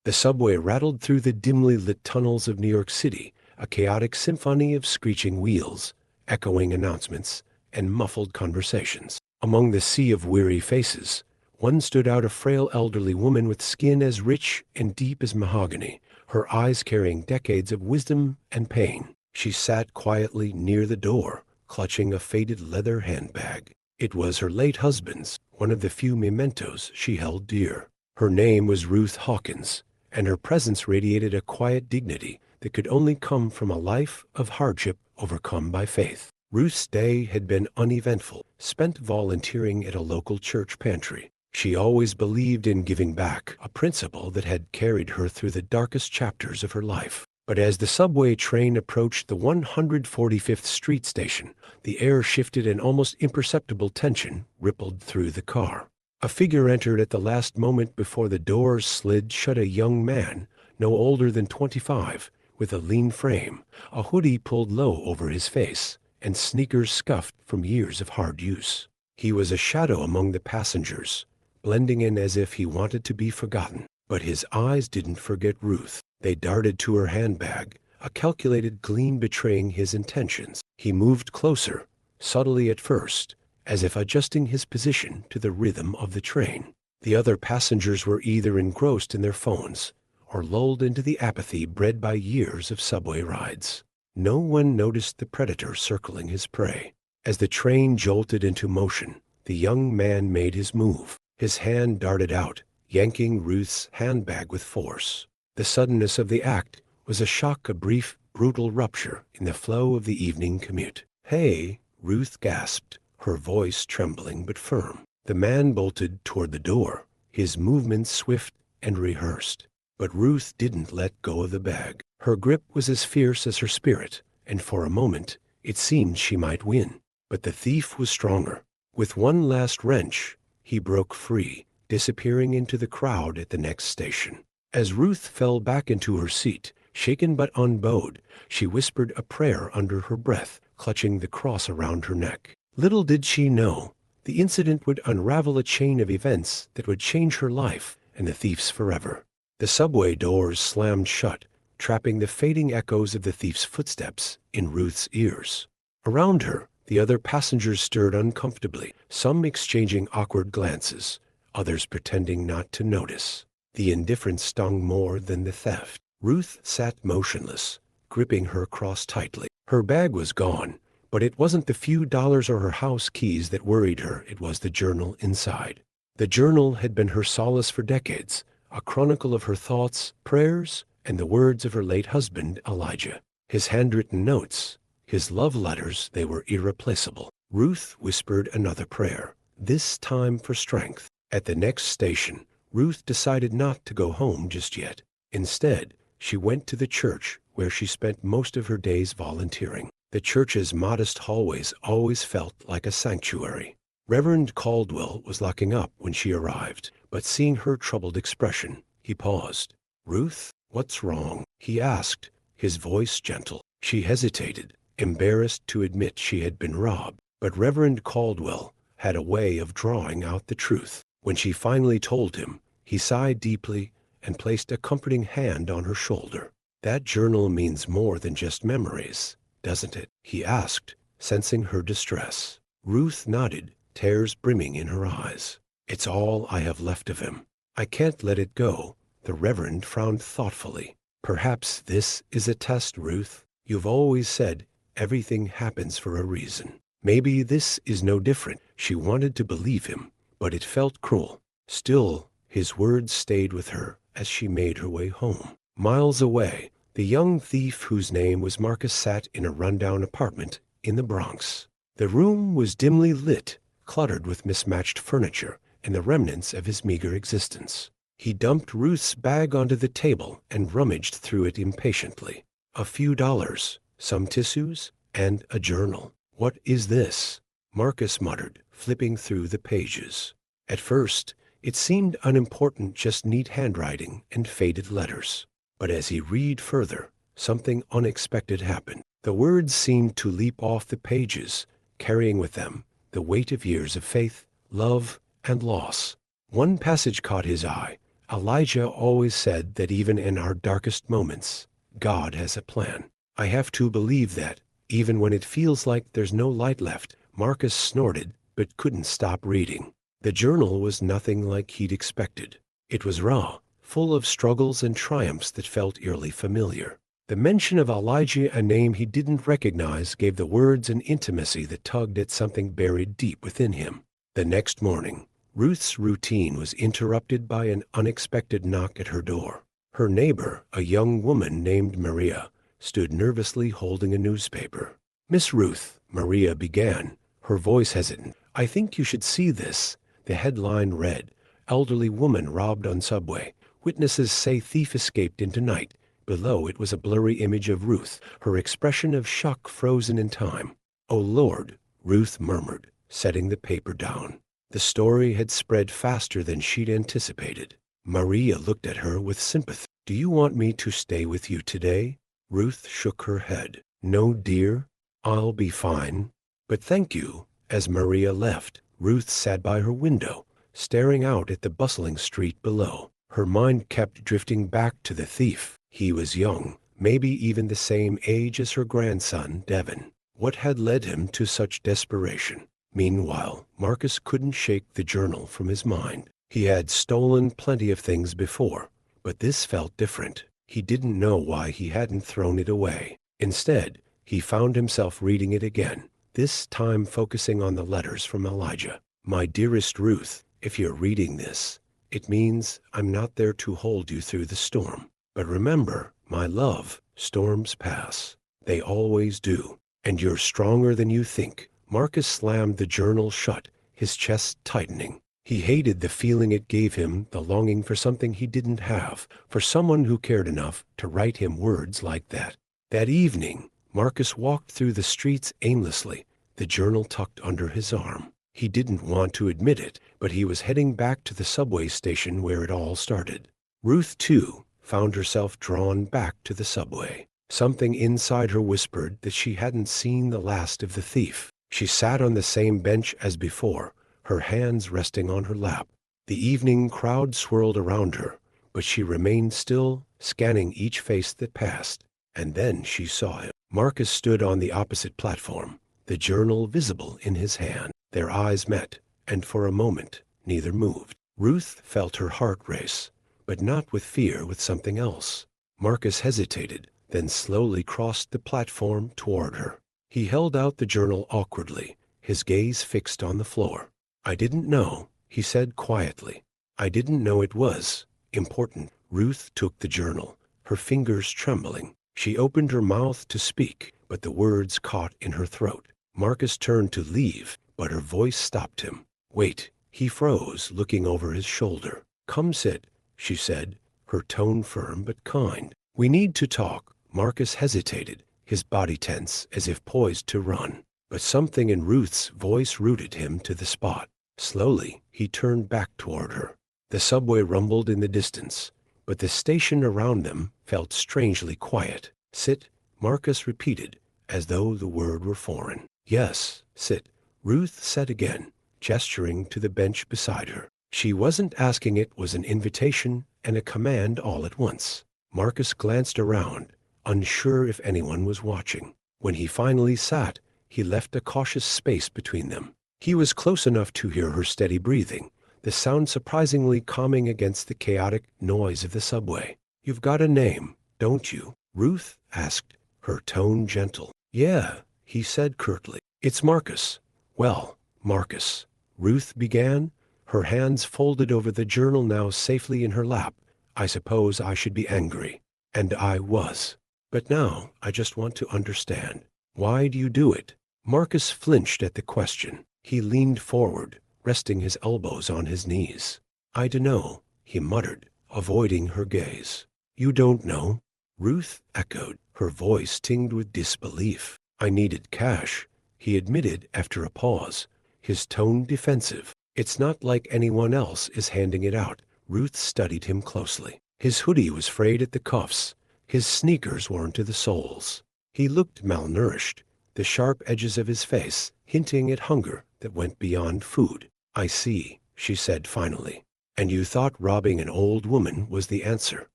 The subway rattled through the dimly lit tunnels of New York City, a chaotic symphony of screeching wheels, echoing announcements, and muffled conversations. Among the sea of weary faces, one stood out, a frail elderly woman with skin as rich and deep as mahogany, her eyes carrying decades of wisdom and pain. She sat quietly near the door, clutching a faded leather handbag. It was her late husband's, one of the few mementos she held dear. Her name was Ruth Hawkins, and her presence radiated a quiet dignity that could only come from a life of hardship overcome by faith. Ruth's day had been uneventful, spent volunteering at a local church pantry. She always believed in giving back, a principle that had carried her through the darkest chapters of her life. But as the subway train approached the 145th Street station, the air shifted and almost imperceptible tension rippled through the car. A figure entered at the last moment before the doors slid shut, a young man, no older than 25, with a lean frame, a hoodie pulled low over his face, and sneakers scuffed from years of hard use. He was a shadow among the passengers, blending in as if he wanted to be forgotten. But his eyes didn't forget Ruth. They darted to her handbag, a calculated gleam betraying his intentions. He moved closer, subtly at first, as if adjusting his position to the rhythm of the train. The other passengers were either engrossed in their phones or lulled into the apathy bred by years of subway rides. No one noticed the predator circling his prey. As the train jolted into motion, the young man made his move. His hand darted out, yanking Ruth's handbag with force. The suddenness of the act was a shock, a brief, brutal rupture in the flow of the evening commute. "Hey," Ruth gasped, her voice trembling but firm. The man bolted toward the door, his movements swift and rehearsed. But Ruth didn't let go of the bag. Her grip was as fierce as her spirit, and for a moment it seemed she might win. But the thief was stronger. With one last wrench, he broke free, disappearing into the crowd at the next station. As Ruth fell back into her seat, shaken but unbowed, she whispered a prayer under her breath, clutching the cross around her neck. Little did she know, the incident would unravel a chain of events that would change her life and the thief's forever. The subway doors slammed shut, trapping the fading echoes of the thief's footsteps in Ruth's ears. Around her, the other passengers stirred uncomfortably, some exchanging awkward glances, others pretending not to notice. The indifference stung more than the theft. Ruth sat motionless, gripping her cross tightly. Her bag was gone, but it wasn't the few dollars or her house keys that worried her. It was the journal inside. The journal had been her solace for decades, a chronicle of her thoughts, prayers, and the words of her late husband, Elijah. His handwritten notes, his love letters, they were irreplaceable. Ruth whispered another prayer, this time for strength. At the next station, Ruth decided not to go home just yet. Instead, she went to the church where she spent most of her days volunteering. The church's modest hallways always felt like a sanctuary. Reverend Caldwell was locking up when she arrived, but seeing her troubled expression, he paused. "Ruth, what's wrong?" he asked, his voice gentle. She hesitated, embarrassed to admit she had been robbed, but Reverend Caldwell had a way of drawing out the truth. When she finally told him, he sighed deeply and placed a comforting hand on her shoulder. "That journal means more than just memories, doesn't it?" he asked, sensing her distress. Ruth nodded, tears brimming in her eyes. "It's all I have left of him. I can't let it go." The Reverend frowned thoughtfully. "Perhaps this is a test, Ruth. You've always said everything happens for a reason. Maybe this is no different." She wanted to believe him, but it felt cruel. Still, his words stayed with her as she made her way home. Miles away, the young thief whose name was Marcus sat in a rundown apartment in the Bronx. The room was dimly lit, cluttered with mismatched furniture and the remnants of his meager existence. He dumped Ruth's bag onto the table and rummaged through it impatiently. A few dollars, some tissues, and a journal. "What is this?" Marcus muttered, flipping through the pages. At first, it seemed unimportant, just neat handwriting and faded letters. But as he read further, something unexpected happened. The words seemed to leap off the pages, carrying with them the weight of years of faith, love, and loss. One passage caught his eye, Elijah always said that even in our darkest moments, God has a plan. I have to believe that, even when it feels like there's no light left. Marcus snorted, but couldn't stop reading. The journal was nothing like he'd expected. It was raw, full of struggles and triumphs that felt eerily familiar. The mention of Elijah, a name he didn't recognize, gave the words an intimacy that tugged at something buried deep within him. The next morning, Ruth's routine was interrupted by an unexpected knock at her door. Her neighbor, a young woman named Maria, stood nervously holding a newspaper. "Miss Ruth," Maria began, her voice hesitant, "I think you should see this." The headline read, "Elderly woman robbed on subway. Witnesses say thief escaped into night." Below it was a blurry image of Ruth, her expression of shock frozen in time. "Oh Lord," Ruth murmured, setting the paper down. The story had spread faster than she'd anticipated. Maria looked at her with sympathy. "Do you want me to stay with you today?" Ruth shook her head. "No, dear. I'll be fine. But thank you." As Maria left, Ruth sat by her window, staring out at the bustling street below. Her mind kept drifting back to the thief. He was young, maybe even the same age as her grandson, Devin. What had led him to such desperation? Meanwhile, Marcus couldn't shake the journal from his mind. He had stolen plenty of things before, but this felt different. He didn't know why he hadn't thrown it away. Instead, he found himself reading it again, this time focusing on the letters from Elijah. "My dearest Ruth, if you're reading this, it means I'm not there to hold you through the storm. But remember, my love, storms pass. They always do. And you're stronger than you think." Marcus slammed the journal shut, his chest tightening. He hated the feeling it gave him, the longing for something he didn't have, for someone who cared enough to write him words like that. That evening, Marcus walked through the streets aimlessly, the journal tucked under his arm. He didn't want to admit it, but he was heading back to the subway station where it all started. Ruth, too, found herself drawn back to the subway. Something inside her whispered that she hadn't seen the last of the thief. She sat on the same bench as before, her hands resting on her lap. The evening crowd swirled around her, but she remained still, scanning each face that passed. And then she saw him. Marcus stood on the opposite platform, the journal visible in his hand. Their eyes met, and for a moment, neither moved. Ruth felt her heart race, but not with fear, with something else. Marcus hesitated, then slowly crossed the platform toward her. He held out the journal awkwardly, his gaze fixed on the floor. "I didn't know," he said quietly. "I didn't know it was important." Ruth took the journal, her fingers trembling. She opened her mouth to speak, but the words caught in her throat. Marcus turned to leave, but her voice stopped him. "Wait." He froze, looking over his shoulder. "Come sit," she said, her tone firm but kind. "We need to talk." Marcus hesitated, his body tense, as if poised to run. But something in Ruth's voice rooted him to the spot. Slowly, he turned back toward her. The subway rumbled in the distance, but the station around them felt strangely quiet. "Sit," Marcus repeated, as though the word were foreign. "Yes, sit," Ruth said again, gesturing to the bench beside her. She wasn't asking, it was an invitation and a command all at once. Marcus glanced around, unsure if anyone was watching. When he finally sat, he left a cautious space between them. He was close enough to hear her steady breathing, the sound surprisingly calming against the chaotic noise of the subway. "You've got a name, don't you?" Ruth asked, her tone gentle. "Yeah," he said curtly. "It's Marcus." "Well, Marcus," Ruth began, her hands folded over the journal now safely in her lap. "I suppose I should be angry." And I was. "But now I just want to understand. Why do you do it?" Marcus flinched at the question. He leaned forward, resting his elbows on his knees. "I dunno," he muttered, avoiding her gaze. "You don't know?" Ruth echoed, her voice tinged with disbelief. "I needed cash," he admitted after a pause, his tone defensive. "It's not like anyone else is handing it out." Ruth studied him closely. His hoodie was frayed at the cuffs, his sneakers worn to the soles. He looked malnourished, the sharp edges of his face hinting at hunger that went beyond food. "I see," she said finally. And you thought robbing an old woman was the answer.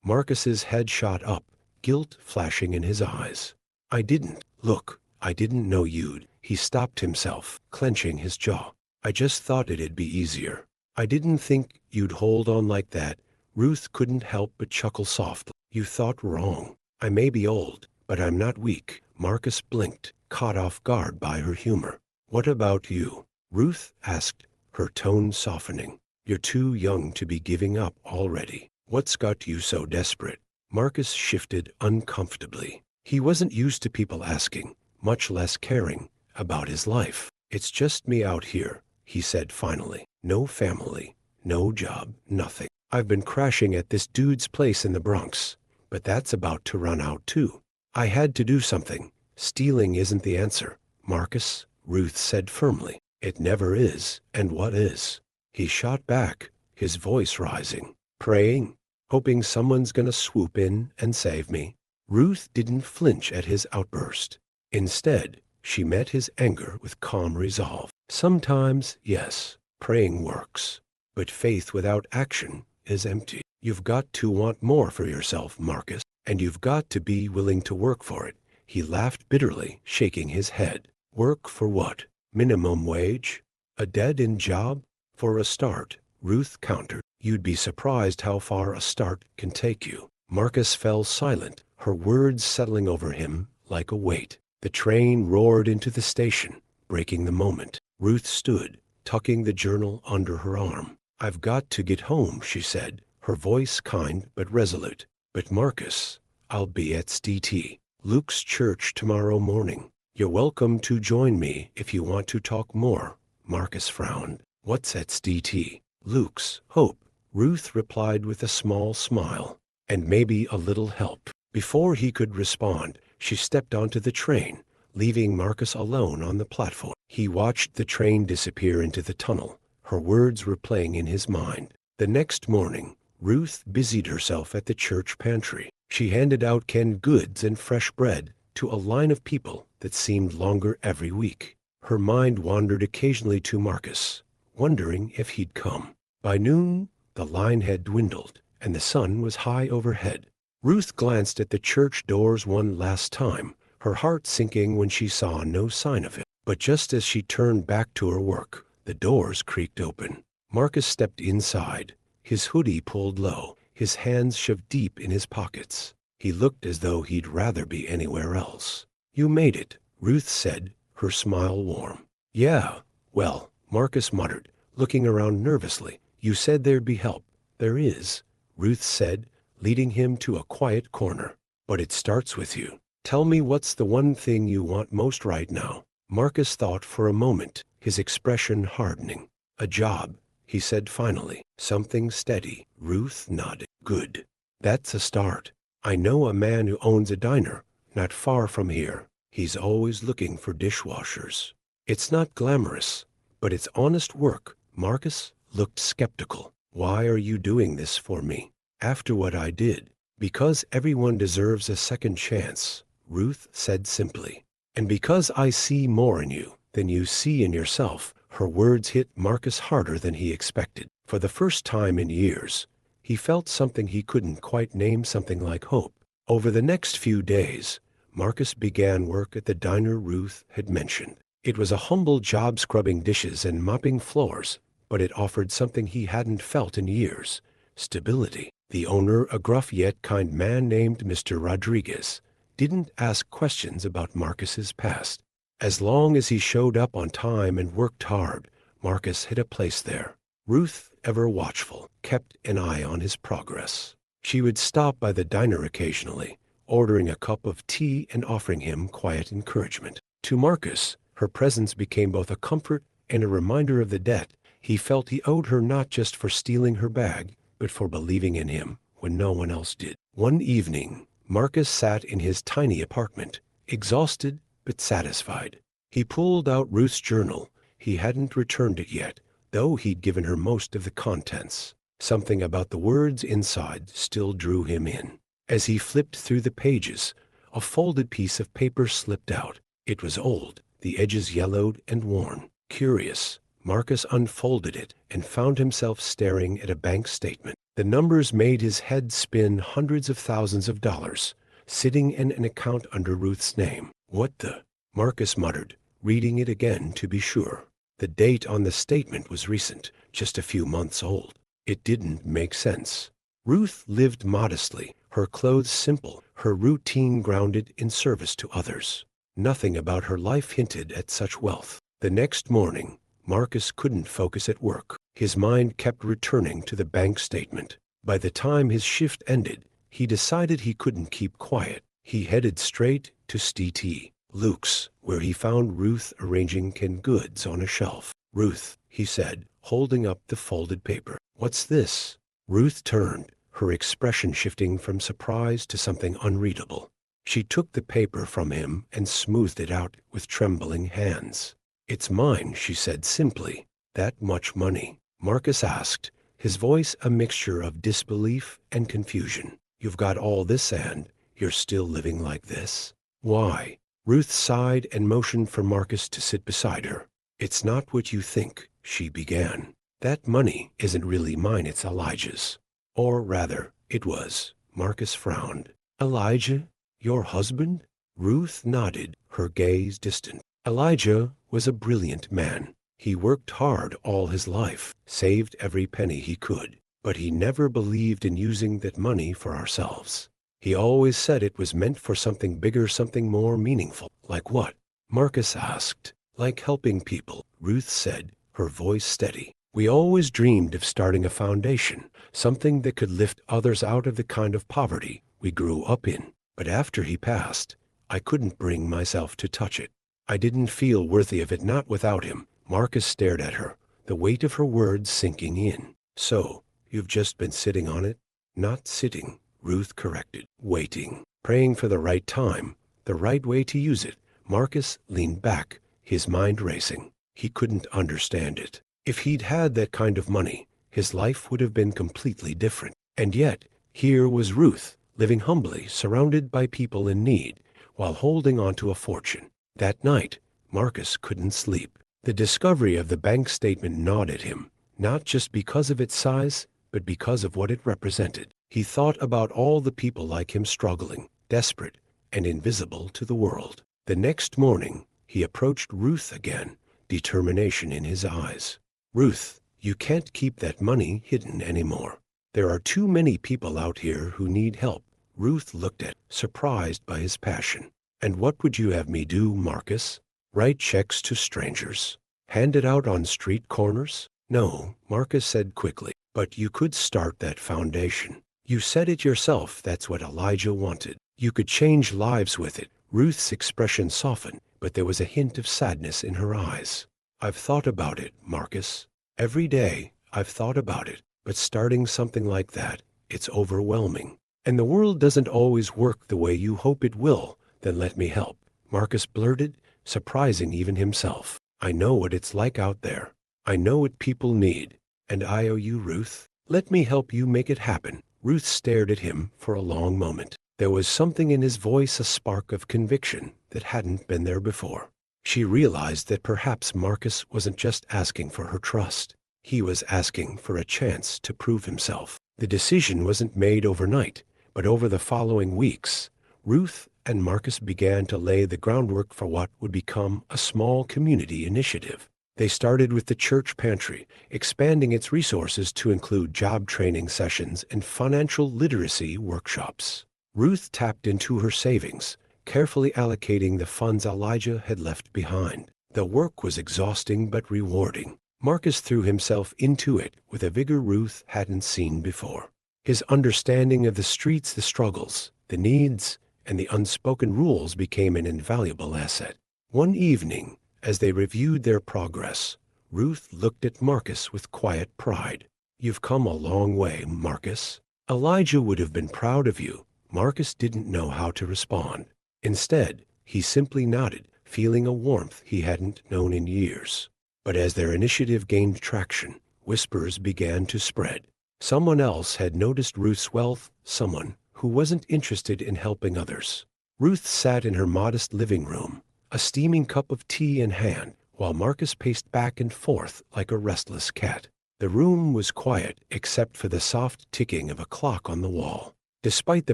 Marcus's head shot up, guilt flashing in his eyes. I didn't. Look, I didn't know you'd. He stopped himself, clenching his jaw. I just thought it'd be easier. I didn't think you'd hold on like that. Ruth couldn't help but chuckle softly. You thought wrong. I may be old, but I'm not weak. Marcus blinked, caught off guard by her humor. What about you? Ruth asked, her tone softening. You're too young to be giving up already. What's got you so desperate? Marcus shifted uncomfortably. He wasn't used to people asking, much less caring, about his life. It's just me out here, he said finally. No family, no job, nothing. I've been crashing at this dude's place in the Bronx, but that's about to run out too. I had to do something. Stealing isn't the answer, Marcus, Ruth said firmly. It never is, and what is? He shot back, his voice rising. Praying, hoping someone's gonna swoop in and save me. Ruth didn't flinch at his outburst. Instead, she met his anger with calm resolve. Sometimes, yes, praying works, but faith without action is empty. You've got to want more for yourself, Marcus, and you've got to be willing to work for it. He laughed bitterly, shaking his head. Work for what? Minimum wage? A dead-end job? For a start, Ruth countered. You'd be surprised how far a start can take you. Marcus fell silent, her words settling over him like a weight. The train roared into the station, breaking the moment. Ruth stood, tucking the journal under her arm. I've got to get home, she said, her voice kind but resolute. But Marcus, I'll be at St. Luke's church tomorrow morning. You're welcome to join me if you want to talk more. Marcus frowned. What's at St. Luke's? Hope, Ruth replied with a small smile. And maybe a little help. Before he could respond, she stepped onto the train, leaving Marcus alone on the platform. He watched the train disappear into the tunnel, her words replaying in his mind. The next morning, Ruth busied herself at the church pantry. She handed out canned goods and fresh bread to a line of people that seemed longer every week. Her mind wandered occasionally to Marcus, wondering if he'd come. By noon, the line had dwindled, and the sun was high overhead. Ruth glanced at the church doors one last time, her heart sinking when she saw no sign of him. But just as she turned back to her work, the doors creaked open. Marcus stepped inside, his hoodie pulled low, his hands shoved deep in his pockets. He looked as though he'd rather be anywhere else. You made it, Ruth said, her smile warm. Yeah, well, Marcus muttered, looking around nervously. You said there'd be help. There is, Ruth said, leading him to a quiet corner. But it starts with you. Tell me what's the one thing you want most right now. Marcus thought for a moment, his expression hardening. A job, he said finally. Something steady. Ruth nodded. Good. That's a start. I know a man who owns a diner, not far from here. He's always looking for dishwashers. It's not glamorous, but it's honest work. Marcus looked skeptical. Why are you doing this for me? After what I did? Because everyone deserves a second chance, Ruth said simply. And because I see more in you than you see in yourself. Her words hit Marcus harder than he expected. For the first time in years, he felt something he couldn't quite name, something like hope. Over the next few days, Marcus began work at the diner Ruth had mentioned. It was a humble job scrubbing dishes and mopping floors, but it offered something he hadn't felt in years: stability. The owner, a gruff yet kind man named Mr. Rodriguez, didn't ask questions about Marcus's past. As long as he showed up on time and worked hard, Marcus had a place there. Ruth, ever watchful, kept an eye on his progress. She would stop by the diner occasionally, ordering a cup of tea and offering him quiet encouragement. To Marcus, her presence became both a comfort and a reminder of the debt he felt he owed her, not just for stealing her bag, but for believing in him when no one else did. One evening, Marcus sat in his tiny apartment, exhausted but satisfied. He pulled out Ruth's journal. He hadn't returned it yet, though he'd given her most of the contents. Something about the words inside still drew him in. As he flipped through the pages, a folded piece of paper slipped out. It was old, the edges yellowed and worn. Curious, Marcus unfolded it and found himself staring at a bank statement. The numbers made his head spin. Hundreds of thousands of dollars, sitting in an account under Ruth's name. What the? Marcus muttered, reading it again to be sure. The date on the statement was recent, just a few months old. It didn't make sense. Ruth lived modestly, her clothes simple, her routine grounded in service to others. Nothing about her life hinted at such wealth. The next morning, Marcus couldn't focus at work. His mind kept returning to the bank statement. By the time his shift ended, he decided he couldn't keep quiet. He headed straight to St. Luke's, where he found Ruth arranging canned goods on a shelf. "Ruth," he said, holding up the folded paper. "What's this?" Ruth turned, her expression shifting from surprise to something unreadable. She took the paper from him and smoothed it out with trembling hands. "It's mine," she said simply. "That much money?" Marcus asked, his voice a mixture of disbelief and confusion. "You've got all this and you're still living like this? Why?" Ruth sighed and motioned for Marcus to sit beside her. "It's not what you think," she began. "That money isn't really mine, it's Elijah's. Or rather, it was." Marcus frowned. "Elijah? Your husband?" Ruth nodded, her gaze distant. "Elijah was a brilliant man. He worked hard all his life, saved every penny he could, but he never believed in using that money for ourselves. He always said it was meant for something bigger, something more meaningful." "Like what?" Marcus asked. "Like helping people," Ruth said, her voice steady. "We always dreamed of starting a foundation, something that could lift others out of the kind of poverty we grew up in. But after he passed, I couldn't bring myself to touch it. I didn't feel worthy of it, not without him." Marcus stared at her, the weight of her words sinking in. "So, you've just been sitting on it?" "Not sitting," Ruth corrected. "Waiting. Praying for the right time, the right way to use it." Marcus leaned back, his mind racing. He couldn't understand it. If he'd had that kind of money, his life would have been completely different. And yet, here was Ruth, living humbly, surrounded by people in need, while holding on to a fortune. That night, Marcus couldn't sleep. The discovery of the bank statement gnawed at him, not just because of its size, but because of what it represented. He thought about all the people like him struggling, desperate, and invisible to the world. The next morning, he approached Ruth again, determination in his eyes. "Ruth, you can't keep that money hidden anymore. There are too many people out here who need help." Ruth looked at, surprised by his passion. "And what would you have me do, Marcus? Write checks to strangers? Hand it out on street corners?" "No," Marcus said quickly, "but you could start that foundation. You said it yourself, that's what Elijah wanted. You could change lives with it." Ruth's expression softened, but there was a hint of sadness in her eyes. "I've thought about it, Marcus. Every day, I've thought about it. But starting something like that, it's overwhelming. And the world doesn't always work the way you hope it will." "Then let me help," Marcus blurted, surprising even himself. "I know what it's like out there. I know what people need. And I owe you, Ruth. Let me help you make it happen." Ruth stared at him for a long moment. There was something in his voice, a spark of conviction that hadn't been there before. She realized that perhaps Marcus wasn't just asking for her trust. He was asking for a chance to prove himself. The decision wasn't made overnight, but over the following weeks, Ruth and Marcus began to lay the groundwork for what would become a small community initiative. They started with the church pantry, expanding its resources to include job training sessions and financial literacy workshops. Ruth tapped into her savings, carefully allocating the funds Elijah had left behind. The work was exhausting but rewarding. Marcus threw himself into it with a vigor Ruth hadn't seen before. His understanding of the streets, the struggles, the needs, and the unspoken rules became an invaluable asset. One evening, as they reviewed their progress, Ruth looked at Marcus with quiet pride. "You've come a long way, Marcus. Elijah would have been proud of you." Marcus didn't know how to respond. Instead, he simply nodded, feeling a warmth he hadn't known in years. But as their initiative gained traction, whispers began to spread. Someone else had noticed Ruth's wealth, someone who wasn't interested in helping others. Ruth sat in her modest living room, a steaming cup of tea in hand, while Marcus paced back and forth like a restless cat. The room was quiet except for the soft ticking of a clock on the wall. Despite the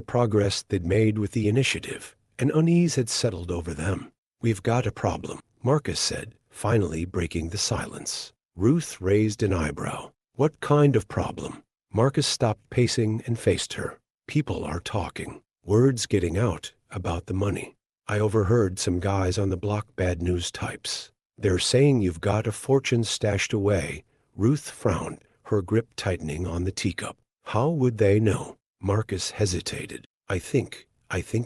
progress they'd made with the initiative, an unease had settled over them. "We've got a problem," Marcus said, finally breaking the silence. Ruth raised an eyebrow. "What kind of problem?" Marcus stopped pacing and faced her. "People are talking. Word's getting out about the money. I overheard some guys on the block bad news types. They're saying you've got a fortune stashed away." Ruth frowned, her grip tightening on the teacup. "How would they know?" Marcus hesitated. I think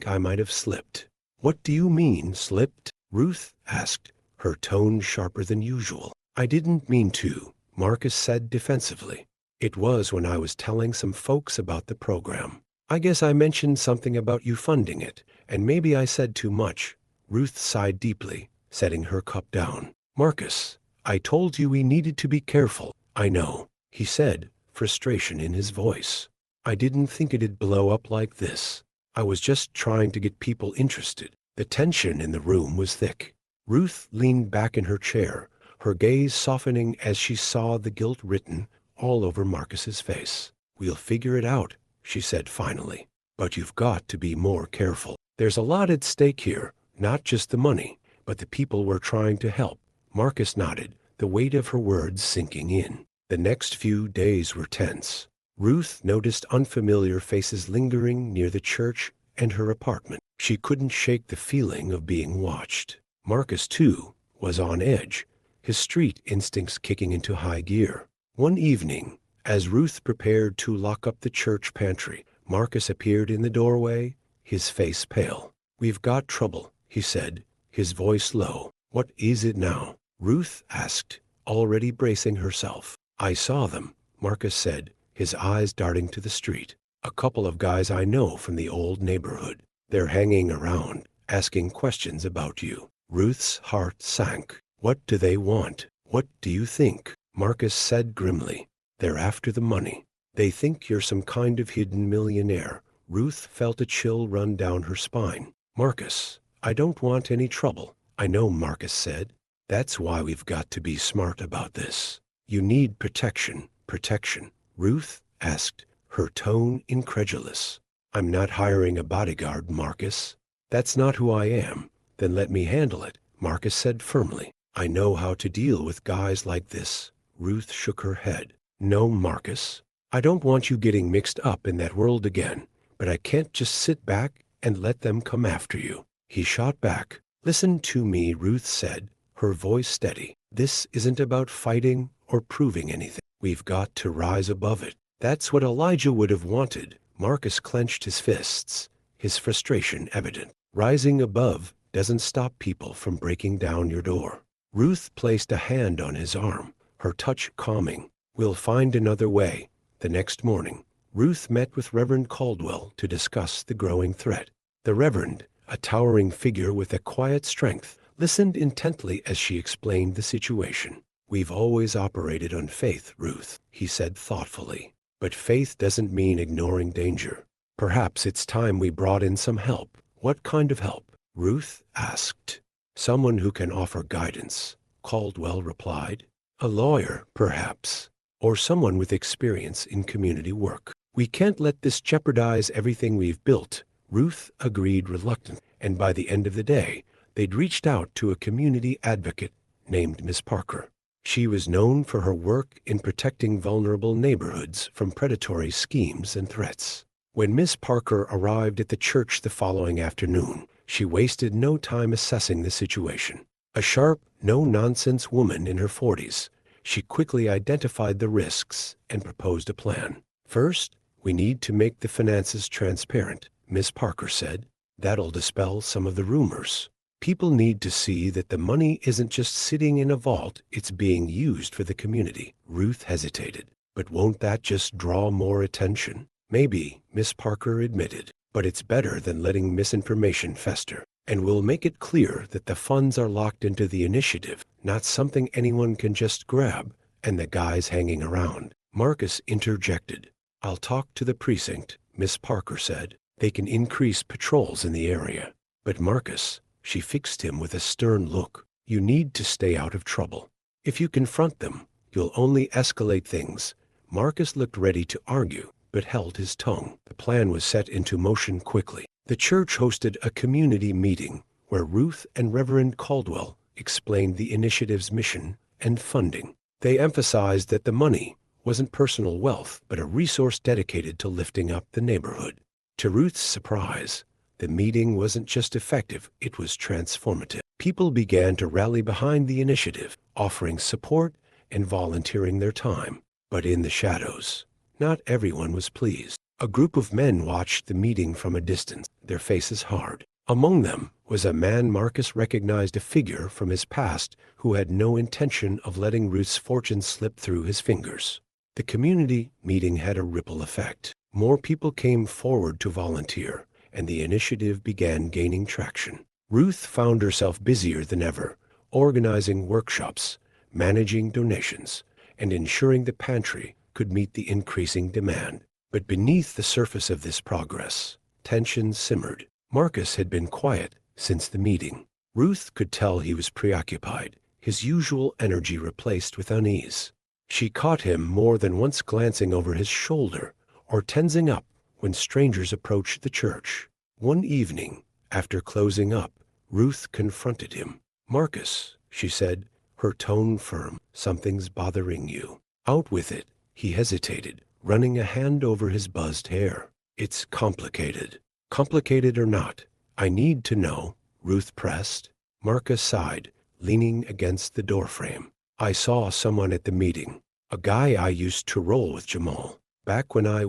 I might have slipped." "What do you mean, slipped?" Ruth asked, her tone sharper than usual. "I didn't mean to," Marcus said defensively. "It was when I was telling some folks about the program. I guess I mentioned something about you funding it, and maybe I said too much." Ruth sighed deeply, setting her cup down. "Marcus, I told you we needed to be careful." "I know," he said, frustration in his voice. "I didn't think it'd blow up like this. I was just trying to get people interested." The tension in the room was thick. Ruth leaned back in her chair, her gaze softening as she saw the guilt written all over Marcus's face. "We'll figure it out," she said finally. "But you've got to be more careful. There's a lot at stake here, not just the money, but the people we're trying to help." Marcus nodded, the weight of her words sinking in. The next few days were tense. Ruth noticed unfamiliar faces lingering near the church and her apartment. She couldn't shake the feeling of being watched. Marcus, too, was on edge, his street instincts kicking into high gear. One evening, as Ruth prepared to lock up the church pantry, Marcus appeared in the doorway, his face pale. "We've got trouble," he said, his voice low. "What is it now?" Ruth asked, already bracing herself. "I saw them," Marcus said, his eyes darting to the street. "A couple of guys I know from the old neighborhood. They're hanging around, asking questions about you." Ruth's heart sank. "What do they want?" "What do you think?" Marcus said grimly. "They're after the money. They think you're some kind of hidden millionaire." Ruth felt a chill run down her spine. "Marcus, I don't want any trouble." "I know," Marcus said. "That's why we've got to be smart about this. You need protection." "Protection?" Ruth asked, her tone incredulous. "I'm not hiring a bodyguard, Marcus. That's not who I am." "Then let me handle it," Marcus said firmly. "I know how to deal with guys like this." Ruth shook her head. "No, Marcus. I don't want you getting mixed up in that world again, but I can't just sit back and let them come after you." He shot back. "Listen to me," Ruth said, her voice steady. "This isn't about fighting or proving anything. We've got to rise above it." "That's what Elijah would have wanted." Marcus clenched his fists, his frustration evident. "Rising above doesn't stop people from breaking down your door." Ruth placed a hand on his arm, her touch calming. "We'll find another way." The next morning, Ruth met with Reverend Caldwell to discuss the growing threat. The Reverend, a towering figure with a quiet strength, listened intently as she explained the situation. "We've always operated on faith, Ruth," he said thoughtfully. "But faith doesn't mean ignoring danger. Perhaps it's time we brought in some help." "What kind of help?" Ruth asked. "Someone who can offer guidance," Caldwell replied. "A lawyer, perhaps, or someone with experience in community work." "We can't let this jeopardize everything we've built," Ruth agreed reluctantly, and by the end of the day, they'd reached out to a community advocate named Miss Parker. She was known for her work in protecting vulnerable neighborhoods from predatory schemes and threats. When Miss Parker arrived at the church the following afternoon, she wasted no time assessing the situation. A sharp, no-nonsense woman in her 40s, she quickly identified the risks and proposed a plan. "First, we need to make the finances transparent," Miss Parker said. "That'll dispel some of the rumors. People need to see that the money isn't just sitting in a vault, it's being used for the community." Ruth hesitated. "But won't that just draw more attention?" "Maybe," Miss Parker admitted, "but it's better than letting misinformation fester. And we'll make it clear that the funds are locked into the initiative, not something anyone can just grab." "And the guys hanging around," Marcus interjected. "I'll talk to the precinct," Miss Parker said. "They can increase patrols in the area." "But Marcus," she fixed him with a stern look, You need to stay out of trouble. If you confront them, you'll only escalate things. Marcus looked ready to argue, but held his tongue. The plan was set into motion quickly. The church hosted a community meeting where Ruth and Reverend Caldwell explained the initiative's mission and funding. They emphasized that the money wasn't personal wealth, but a resource dedicated to lifting up the neighborhood. To Ruth's surprise, the meeting wasn't just effective, it was transformative. People began to rally behind the initiative, offering support and volunteering their time. But in the shadows, not everyone was pleased. A group of men watched the meeting from a distance, their faces hard. Among them was a man Marcus recognized, a figure from his past who had no intention of letting Ruth's fortune slip through his fingers. The community meeting had a ripple effect. More people came forward to volunteer, and the initiative began gaining traction. Ruth found herself busier than ever, organizing workshops, managing donations, and ensuring the pantry could meet the increasing demand. But beneath the surface of this progress, tension simmered. Marcus had been quiet since the meeting. Ruth could tell he was preoccupied, his usual energy replaced with unease. She caught him more than once glancing over his shoulder or tensing up when strangers approached the church. One evening, after closing up, Ruth confronted him. "Marcus," she said, her tone firm, "something's bothering you." "Out with it." He hesitated, running a hand over his buzzed hair. "It's complicated." "Complicated or not, I need to know," Ruth pressed. Marcus sighed, leaning against the doorframe. "I saw someone at the meeting. A guy I used to roll with, Jamal. Back when I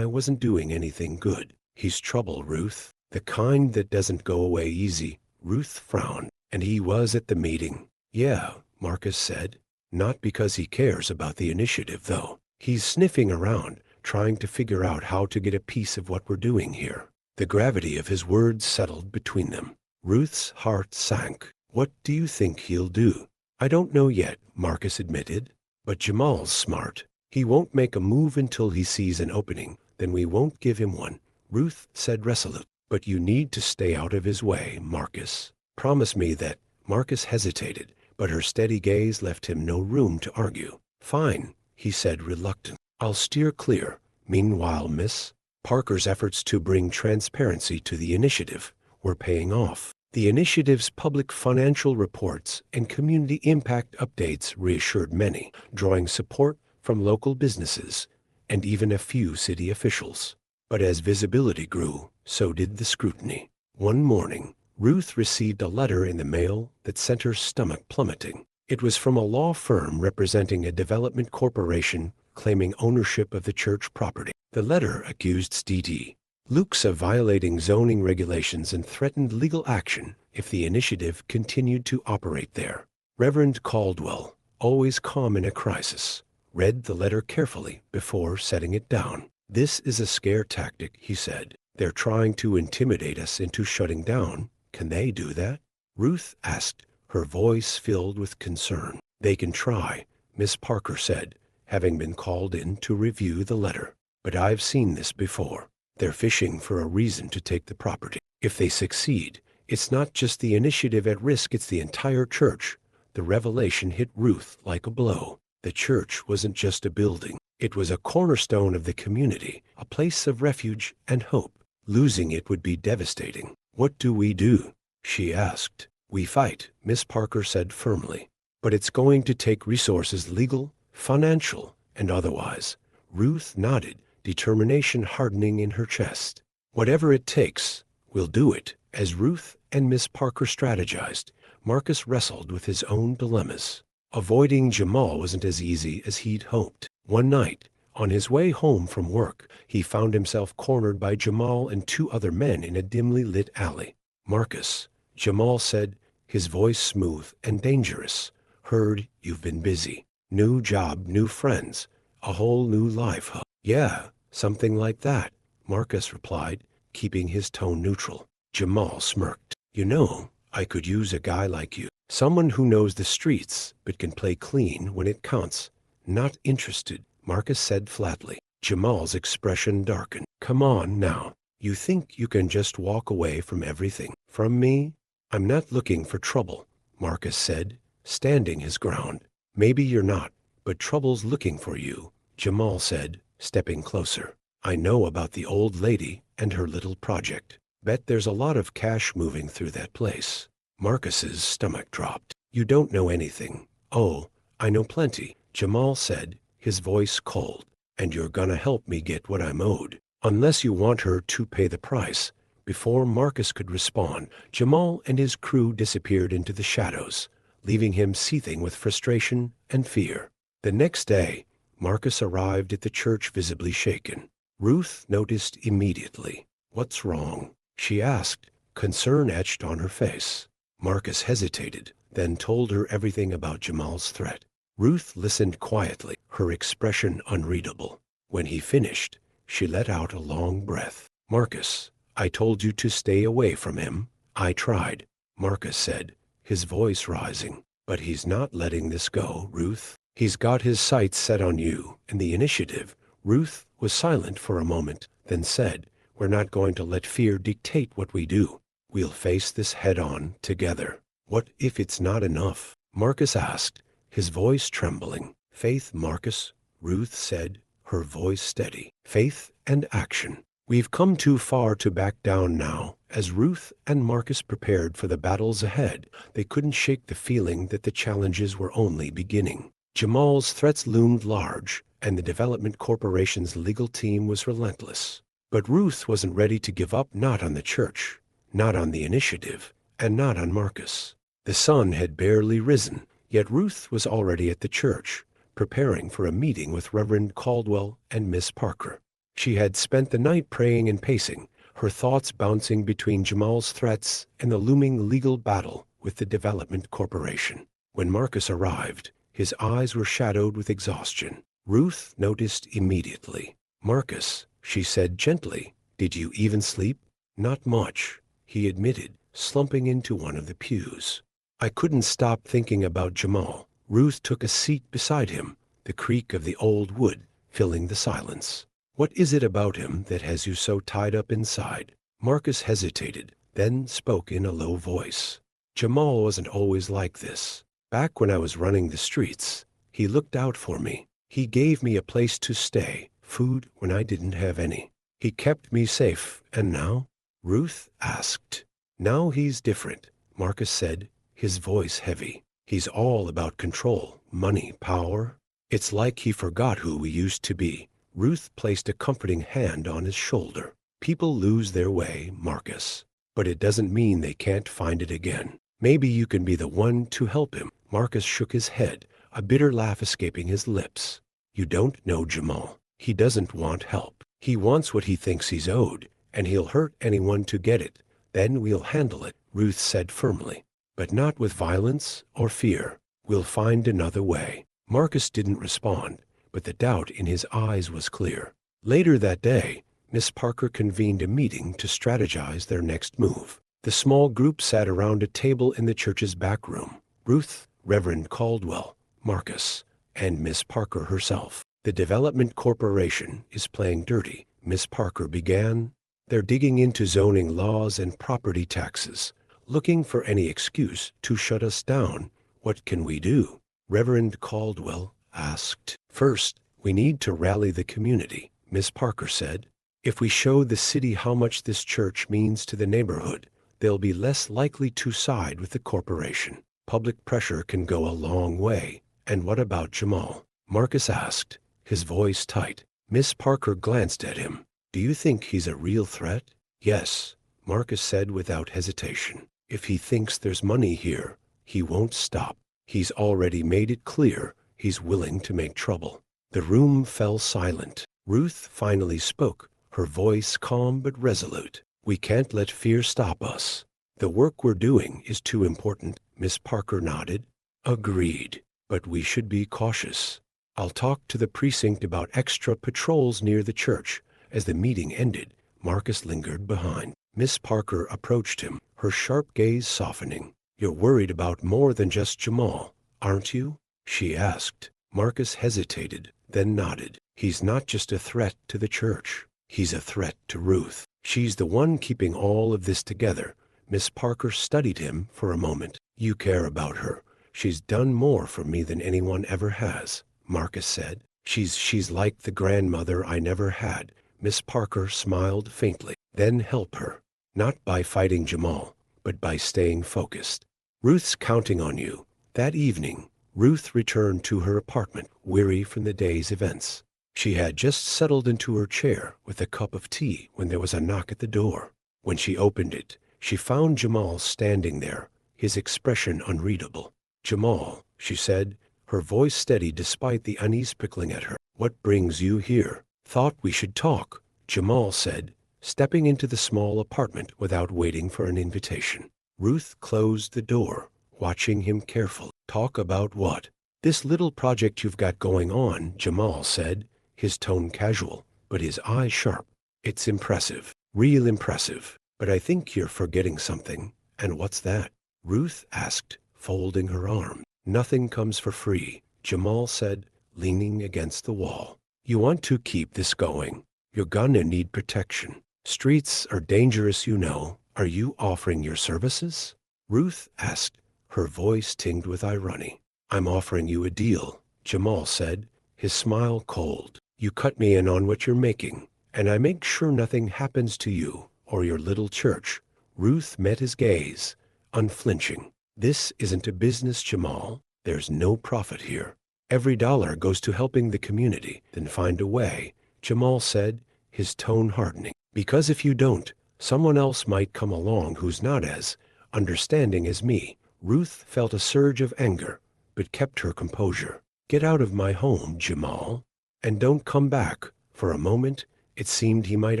wasn't doing anything good. He's trouble, Ruth. The kind that doesn't go away easy." Ruth frowned. "And he was at the meeting?" "Yeah," Marcus said. "Not because he cares about the initiative, though. He's sniffing around, trying to figure out how to get a piece of what we're doing here." The gravity of his words settled between them. Ruth's heart sank. "What do you think he'll do?" "I don't know yet," Marcus admitted. "But Jamal's smart. He won't make a move until he sees an opening. Then we won't give him one," Ruth said resolute. "But you need to stay out of his way, Marcus. Promise me that." Marcus hesitated, but her steady gaze left him no room to argue. "Fine," he said reluctant. "I'll steer clear." Meanwhile, Miss Parker's efforts to bring transparency to the initiative were paying off. The initiative's public financial reports and community impact updates reassured many, drawing support from local businesses and even a few city officials. But as visibility grew, so did the scrutiny. One morning, Ruth received a letter in the mail that sent her stomach plummeting. It was from a law firm representing a development corporation claiming ownership of the church property. The letter accused St. Luke's of violating zoning regulations and threatened legal action if the initiative continued to operate there. Reverend Caldwell, always calm in a crisis, read the letter carefully before setting it down. "This is a scare tactic," he said. "They're trying to intimidate us into shutting down. Can they do that?" Ruth asked, her voice filled with concern. "They can try," Miss Parker said, having been called in to review the letter. "But I've seen this before. They're fishing for a reason to take the property. If they succeed, it's not just the initiative at risk, it's the entire church." The revelation hit Ruth like a blow. The church wasn't just a building. It was a cornerstone of the community, a place of refuge and hope. Losing it would be devastating. "What do we do?" she asked. "We fight," Miss Parker said firmly. "But it's going to take resources, legal, financial, and otherwise." Ruth nodded, determination hardening in her chest. "Whatever it takes, we'll do it." As Ruth and Miss Parker strategized, Marcus wrestled with his own dilemmas. Avoiding Jamal wasn't as easy as he'd hoped. One night, on his way home from work, he found himself cornered by Jamal and two other men in a dimly lit alley. "Marcus," Jamal said, his voice smooth and dangerous. "Heard you've been busy. New job, new friends, a whole new life, huh?" "Yeah, something like that," Marcus replied, keeping his tone neutral. Jamal smirked. "You know, I could use a guy like you. Someone who knows the streets, but can play clean when it counts." "Not interested," Marcus said flatly. Jamal's expression darkened. "Come on now. You think you can just walk away from everything?" "From me?" I'm not looking for trouble, Marcus said, standing his ground. Maybe you're not, but trouble's looking for you, Jamal said, stepping closer. I know about the old lady and her little project. Bet there's a lot of cash moving through that place. Marcus's stomach dropped. You don't know anything. Oh, I know plenty, Jamal said, his voice cold. And you're gonna help me get what I'm owed. Unless you want her to pay the price. Before Marcus could respond, Jamal and his crew disappeared into the shadows, leaving him seething with frustration and fear. The next day, Marcus arrived at the church visibly shaken. Ruth noticed immediately. What's wrong? She asked, concern etched on her face. Marcus hesitated, then told her everything about Jamal's threat. Ruth listened quietly, her expression unreadable. When he finished, she let out a long breath. Marcus, I told you to stay away from him. I tried, Marcus said, his voice rising. But he's not letting this go, Ruth. He's got his sights set on you and the initiative. Ruth was silent for a moment, then said, we're not going to let fear dictate what we do. We'll face this head-on together. What if it's not enough? Marcus asked, his voice trembling. Faith, Marcus, Ruth said, her voice steady. Faith and action. We've come too far to back down now. As Ruth and Marcus prepared for the battles ahead, they couldn't shake the feeling that the challenges were only beginning. Jamal's threats loomed large, and the Development Corporation's legal team was relentless. But Ruth wasn't ready to give up, not on the church, not on the initiative, and not on Marcus. The sun had barely risen, yet Ruth was already at the church, preparing for a meeting with Reverend Caldwell and Miss Parker. She had spent the night praying and pacing, her thoughts bouncing between Jamal's threats and the looming legal battle with the Development Corporation. When Marcus arrived, his eyes were shadowed with exhaustion. Ruth noticed immediately. Marcus, she said gently, did you even sleep? Not much, he admitted, slumping into one of the pews. I couldn't stop thinking about Jamal. Ruth took a seat beside him, the creak of the old wood filling the silence. What is it about him that has you so tied up inside? Marcus hesitated, then spoke in a low voice. Jamal wasn't always like this. Back when I was running the streets, he looked out for me. He gave me a place to stay, food when I didn't have any. He kept me safe, and now? Ruth asked. Now he's different, Marcus said, his voice heavy. He's all about control, money, power. It's like he forgot who we used to be. Ruth placed a comforting hand on his shoulder. People lose their way, Marcus, but it doesn't mean they can't find it again. Maybe you can be the one to help him. Marcus shook his head, a bitter laugh escaping his lips. You don't know Jamal. He doesn't want help. He wants what he thinks he's owed, and he'll hurt anyone to get it. Then we'll handle it, Ruth said firmly. But not with violence or fear. We'll find another way. Marcus didn't respond, but the doubt in his eyes was clear. Later that day, Miss Parker convened a meeting to strategize their next move. The small group sat around a table in the church's back room. Ruth, Reverend Caldwell, Marcus, and Miss Parker herself. The Development Corporation is playing dirty, Miss Parker began. They're digging into zoning laws and property taxes, looking for any excuse to shut us down. What can we do? Reverend Caldwell asked. First, we need to rally the community, Miss Parker said. If we show the city how much this church means to the neighborhood, they'll be less likely to side with the corporation. Public pressure can go a long way. And what about Jamal? Marcus asked, his voice tight. Miss Parker glanced at him. Do you think he's a real threat? Yes, Marcus said without hesitation. If he thinks there's money here, he won't stop. He's already made it clear he's willing to make trouble. The room fell silent. Ruth finally spoke, her voice calm but resolute. We can't let fear stop us. The work we're doing is too important. Miss Parker nodded. Agreed, but we should be cautious. I'll talk to the precinct about extra patrols near the church. As the meeting ended, Marcus lingered behind. Miss Parker approached him, her sharp gaze softening. You're worried about more than just Jamal, aren't you? She asked. Marcus hesitated, then nodded. He's not just a threat to the church. He's a threat to Ruth. She's the one keeping all of this together, Miss Parker studied him for a moment. You care about her. She's done more for me than anyone ever has, Marcus said. She's like the grandmother I never had. Miss Parker smiled faintly. Then help her. Not by fighting Jamal, but by staying focused. Ruth's counting on you. That evening, Ruth returned to her apartment, weary from the day's events. She had just settled into her chair with a cup of tea when there was a knock at the door. When she opened it, she found Jamal standing there, his expression unreadable. Jamal, she said, her voice steady despite the unease prickling at her. What brings you here? Thought we should talk, Jamal said, stepping into the small apartment without waiting for an invitation. Ruth closed the door, watching him carefully. Talk about what? This little project you've got going on, Jamal said, his tone casual, but his eyes sharp. It's impressive, real impressive, but I think you're forgetting something. And what's that? Ruth asked, folding her arms. Nothing comes for free, Jamal said, leaning against the wall. You want to keep this going. You're gonna need protection. Streets are dangerous, you know. Are you offering your services? Ruth asked, her voice tinged with irony. I'm offering you a deal, Jamal said, his smile cold. You cut me in on what you're making, and I make sure nothing happens to you or your little church. Ruth met his gaze, unflinching. This isn't a business, Jamal. There's no profit here. Every dollar goes to helping the community. Then find a way, Jamal said, his tone hardening. Because if you don't, someone else might come along who's not as understanding as me. Ruth felt a surge of anger, but kept her composure. Get out of my home, Jamal, and don't come back. For a moment, it seemed he might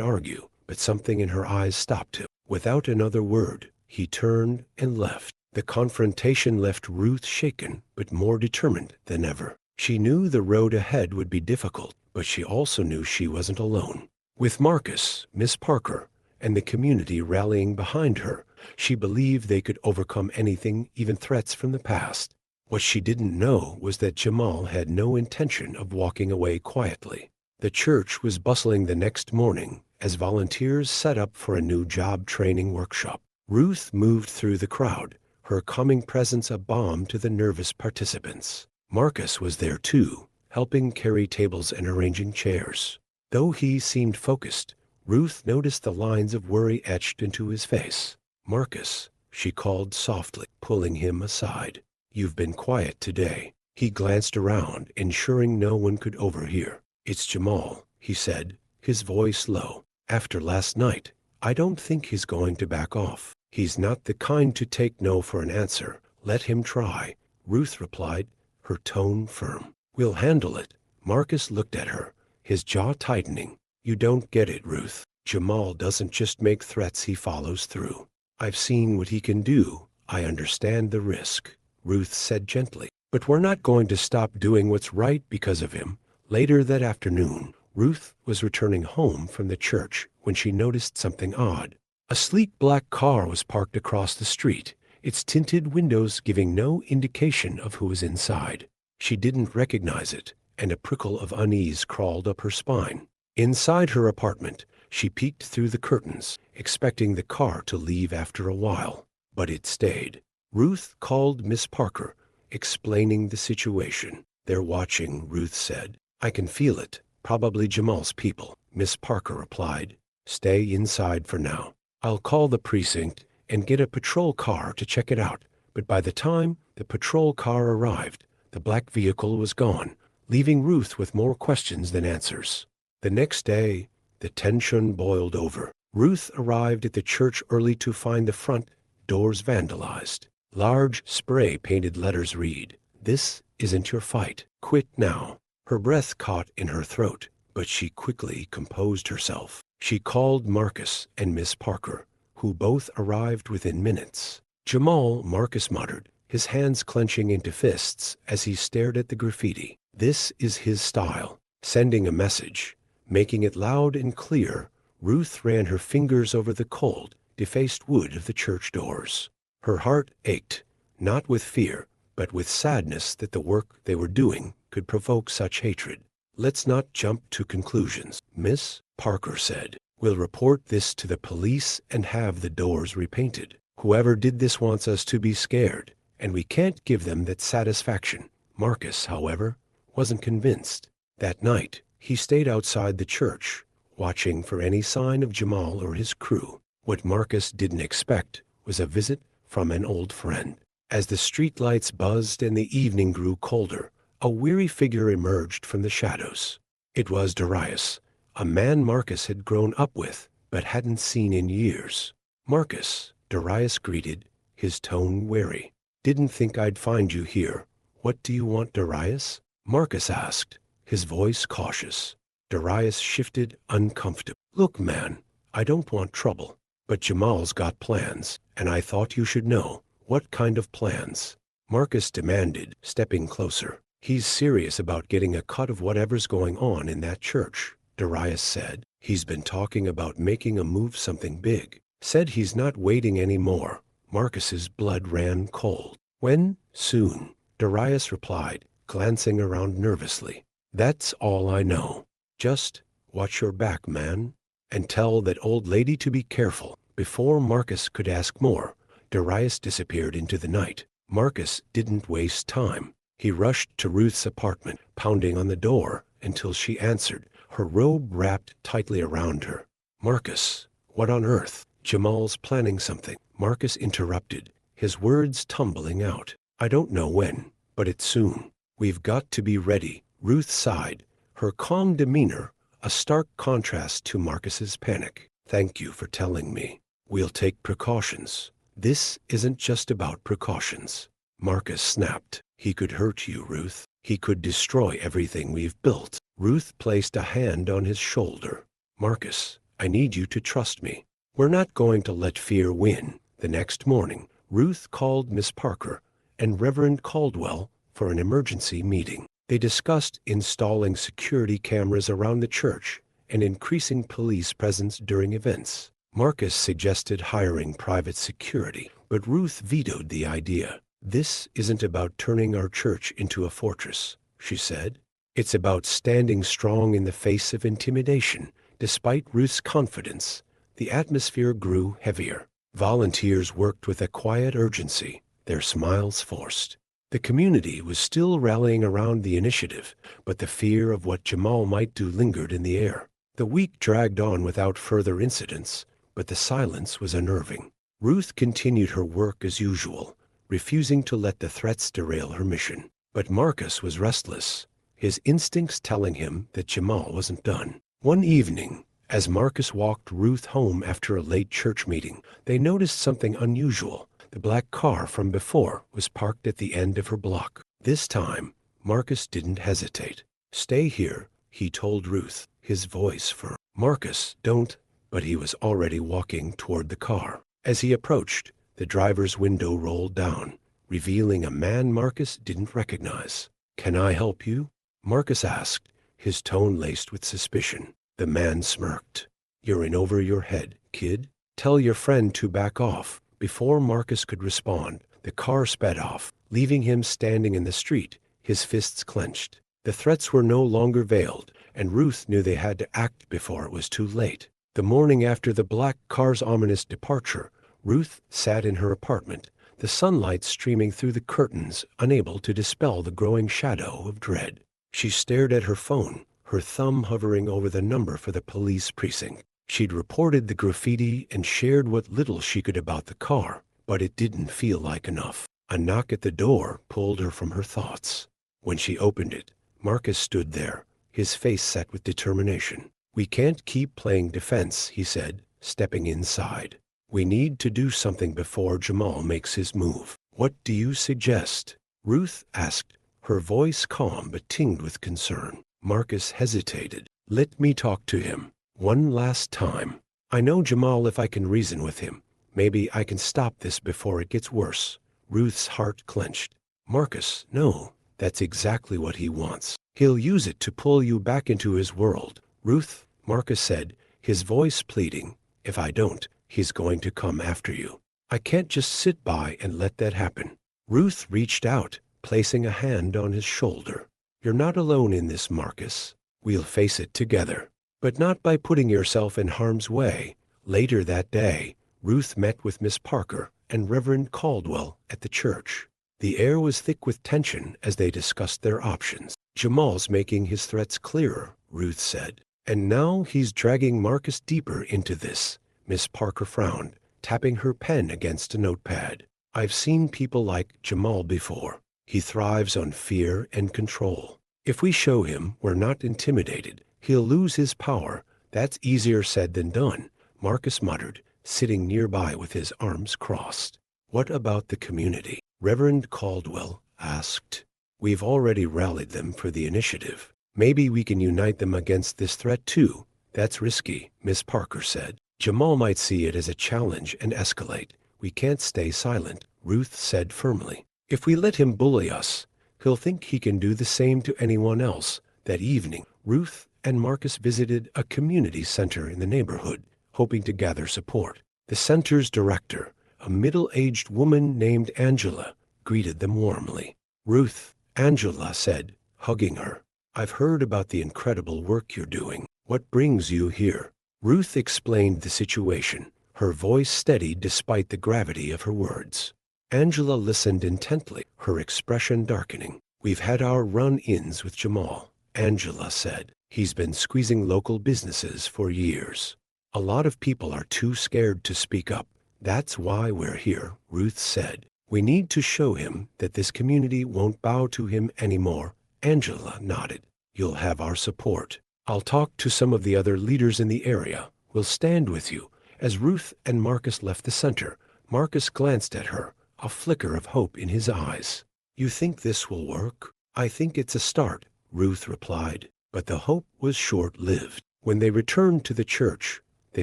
argue, but something in her eyes stopped him. Without another word, he turned and left. The confrontation left Ruth shaken, but more determined than ever. She knew the road ahead would be difficult, but she also knew she wasn't alone. With Marcus, Miss Parker, and the community rallying behind her, she believed they could overcome anything, even threats from the past. What she didn't know was that Jamal had no intention of walking away quietly. The church was bustling the next morning as volunteers set up for a new job training workshop. Ruth moved through the crowd, her calming presence a balm to the nervous participants. Marcus was there too, helping carry tables and arranging chairs. Though he seemed focused, Ruth noticed the lines of worry etched into his face. Marcus, she called softly, pulling him aside. You've been quiet today. He glanced around, ensuring no one could overhear. It's Jamal, he said, his voice low. After last night, I don't think he's going to back off. He's not the kind to take no for an answer. Let him try, Ruth replied, her tone firm. We'll handle it. Marcus looked at her, his jaw tightening. You don't get it, Ruth. Jamal doesn't just make threats, he follows through. I've seen what he can do. I understand the risk, Ruth said gently. But we're not going to stop doing what's right because of him. Later that afternoon, Ruth was returning home from the church when she noticed something odd. A sleek black car was parked across the street, its tinted windows giving no indication of who was inside. She didn't recognize it, and a prickle of unease crawled up her spine. Inside her apartment, she peeked through the curtains, expecting the car to leave after a while. But it stayed. Ruth called Miss Parker, explaining the situation. They're watching, Ruth said. I can feel it. Probably Jamal's people, Miss Parker replied. Stay inside for now. I'll call the precinct and get a patrol car to check it out. But by the time the patrol car arrived, the black vehicle was gone, leaving Ruth with more questions than answers. The next day, the tension boiled over. Ruth arrived at the church early to find the front doors vandalized. Large spray-painted letters read, "This isn't your fight. Quit now." Her breath caught in her throat, but she quickly composed herself. She called Marcus and Miss Parker, who both arrived within minutes. Jamal, Marcus muttered, his hands clenching into fists as he stared at the graffiti. This is his style, sending a message. Making it loud and clear, Ruth ran her fingers over the cold, defaced wood of the church doors. Her heart ached, not with fear, but with sadness that the work they were doing could provoke such hatred. Let's not jump to conclusions, Miss Parker said. We'll report this to the police and have the doors repainted. Whoever did this wants us to be scared, and we can't give them that satisfaction. Marcus, however, wasn't convinced. That night, he stayed outside the church, watching for any sign of Jamal or his crew. What Marcus didn't expect was a visit from an old friend. As the streetlights buzzed and the evening grew colder, a weary figure emerged from the shadows. It was Darius, a man Marcus had grown up with, but hadn't seen in years. "Marcus," Darius greeted, his tone wary. "Didn't think I'd find you here. What do you want, Darius?" Marcus asked, his voice cautious. Darius shifted uncomfortably. "Look, man, I don't want trouble, but Jamal's got plans, and I thought you should know." "What kind of plans?" Marcus demanded, stepping closer. "He's serious about getting a cut of whatever's going on in that church," Darius said. "He's been talking about making a move, something big. Said he's not waiting anymore." Marcus's blood ran cold. "When?" "Soon," Darius replied, glancing around nervously. "That's all I know. Just watch your back, man, and tell that old lady to be careful." Before Marcus could ask more, Darius disappeared into the night. Marcus didn't waste time. He rushed to Ruth's apartment, pounding on the door until she answered, her robe wrapped tightly around her. "Marcus, what on earth?" "Jamal's planning something," Marcus interrupted, his words tumbling out. "I don't know when, but it's soon. We've got to be ready." Ruth sighed, her calm demeanor a stark contrast to Marcus's panic. "Thank you for telling me. We'll take precautions." "This isn't just about precautions," Marcus snapped. "He could hurt you, Ruth. He could destroy everything we've built." Ruth placed a hand on his shoulder. "Marcus, I need you to trust me. We're not going to let fear win." The next morning, Ruth called Miss Parker and Reverend Caldwell for an emergency meeting. They discussed installing security cameras around the church and increasing police presence during events. Marcus suggested hiring private security, but Ruth vetoed the idea. "This isn't about turning our church into a fortress," she said. "It's about standing strong in the face of intimidation." Despite Ruth's confidence, the atmosphere grew heavier. Volunteers worked with a quiet urgency, their smiles forced. The community was still rallying around the initiative, but the fear of what Jamal might do lingered in the air. The week dragged on without further incidents, but the silence was unnerving. Ruth continued her work as usual, refusing to let the threats derail her mission. But Marcus was restless, his instincts telling him that Jamal wasn't done. One evening, as Marcus walked Ruth home after a late church meeting, they noticed something unusual. The black car from before was parked at the end of her block. This time, Marcus didn't hesitate. "Stay here," he told Ruth, his voice firm. "Marcus, don't." But he was already walking toward the car. As he approached, the driver's window rolled down, revealing a man Marcus didn't recognize. "Can I help you?" Marcus asked, his tone laced with suspicion. The man smirked. "You're in over your head, kid. Tell your friend to back off." Before Marcus could respond, the car sped off, leaving him standing in the street, his fists clenched. The threats were no longer veiled, and Ruth knew they had to act before it was too late. The morning after the black car's ominous departure, Ruth sat in her apartment, the sunlight streaming through the curtains, unable to dispel the growing shadow of dread. She stared at her phone, her thumb hovering over the number for the police precinct. She'd reported the graffiti and shared what little she could about the car, but it didn't feel like enough. A knock at the door pulled her from her thoughts. When she opened it, Marcus stood there, his face set with determination. "We can't keep playing defense," he said, stepping inside. "We need to do something before Jamal makes his move." "What do you suggest?" Ruth asked, her voice calm but tinged with concern. Marcus hesitated. "Let me talk to him. One last time. I know Jamal if I can reason with him. Maybe I can stop this before it gets worse." Ruth's heart clenched. "Marcus, no. That's exactly what he wants. He'll use it to pull you back into his world." "Ruth," Marcus said, his voice pleading, "if I don't, he's going to come after you. I can't just sit by and let that happen." Ruth reached out, placing a hand on his shoulder. "You're not alone in this, Marcus. We'll face it together. But not by putting yourself in harm's way." Later that day, Ruth met with Miss Parker and Reverend Caldwell at the church. The air was thick with tension as they discussed their options. "Jamal's making his threats clearer," Ruth said. "And now he's dragging Marcus deeper into this." Miss Parker frowned, tapping her pen against a notepad. "I've seen people like Jamal before. He thrives on fear and control. If we show him we're not intimidated, he'll lose his power." "That's easier said than done," Marcus muttered, sitting nearby with his arms crossed. "What about the community?" Reverend Caldwell asked. "We've already rallied them for the initiative. Maybe we can unite them against this threat too." "That's risky," Miss Parker said. "Jamal might see it as a challenge and escalate. We can't stay silent," Ruth said firmly. "If we let him bully us, he'll think he can do the same to anyone else." That evening, Ruth and Marcus visited a community center in the neighborhood, hoping to gather support. The center's director, a middle-aged woman named Angela, greeted them warmly. "Ruth," Angela said, hugging her, "I've heard about the incredible work you're doing. What brings you here?" Ruth explained the situation, her voice steady despite the gravity of her words. Angela listened intently, her expression darkening. "We've had our run-ins with Jamal," Angela said. "He's been squeezing local businesses for years. A lot of people are too scared to speak up. That's why we're here," Ruth said. "We need to show him that this community won't bow to him anymore." Angela nodded. "You'll have our support. I'll talk to some of the other leaders in the area. We'll stand with you." As Ruth and Marcus left the center, Marcus glanced at her, a flicker of hope in his eyes. "You think this will work?" "I think it's a start," Ruth replied. But the hope was short-lived. When they returned to the church, they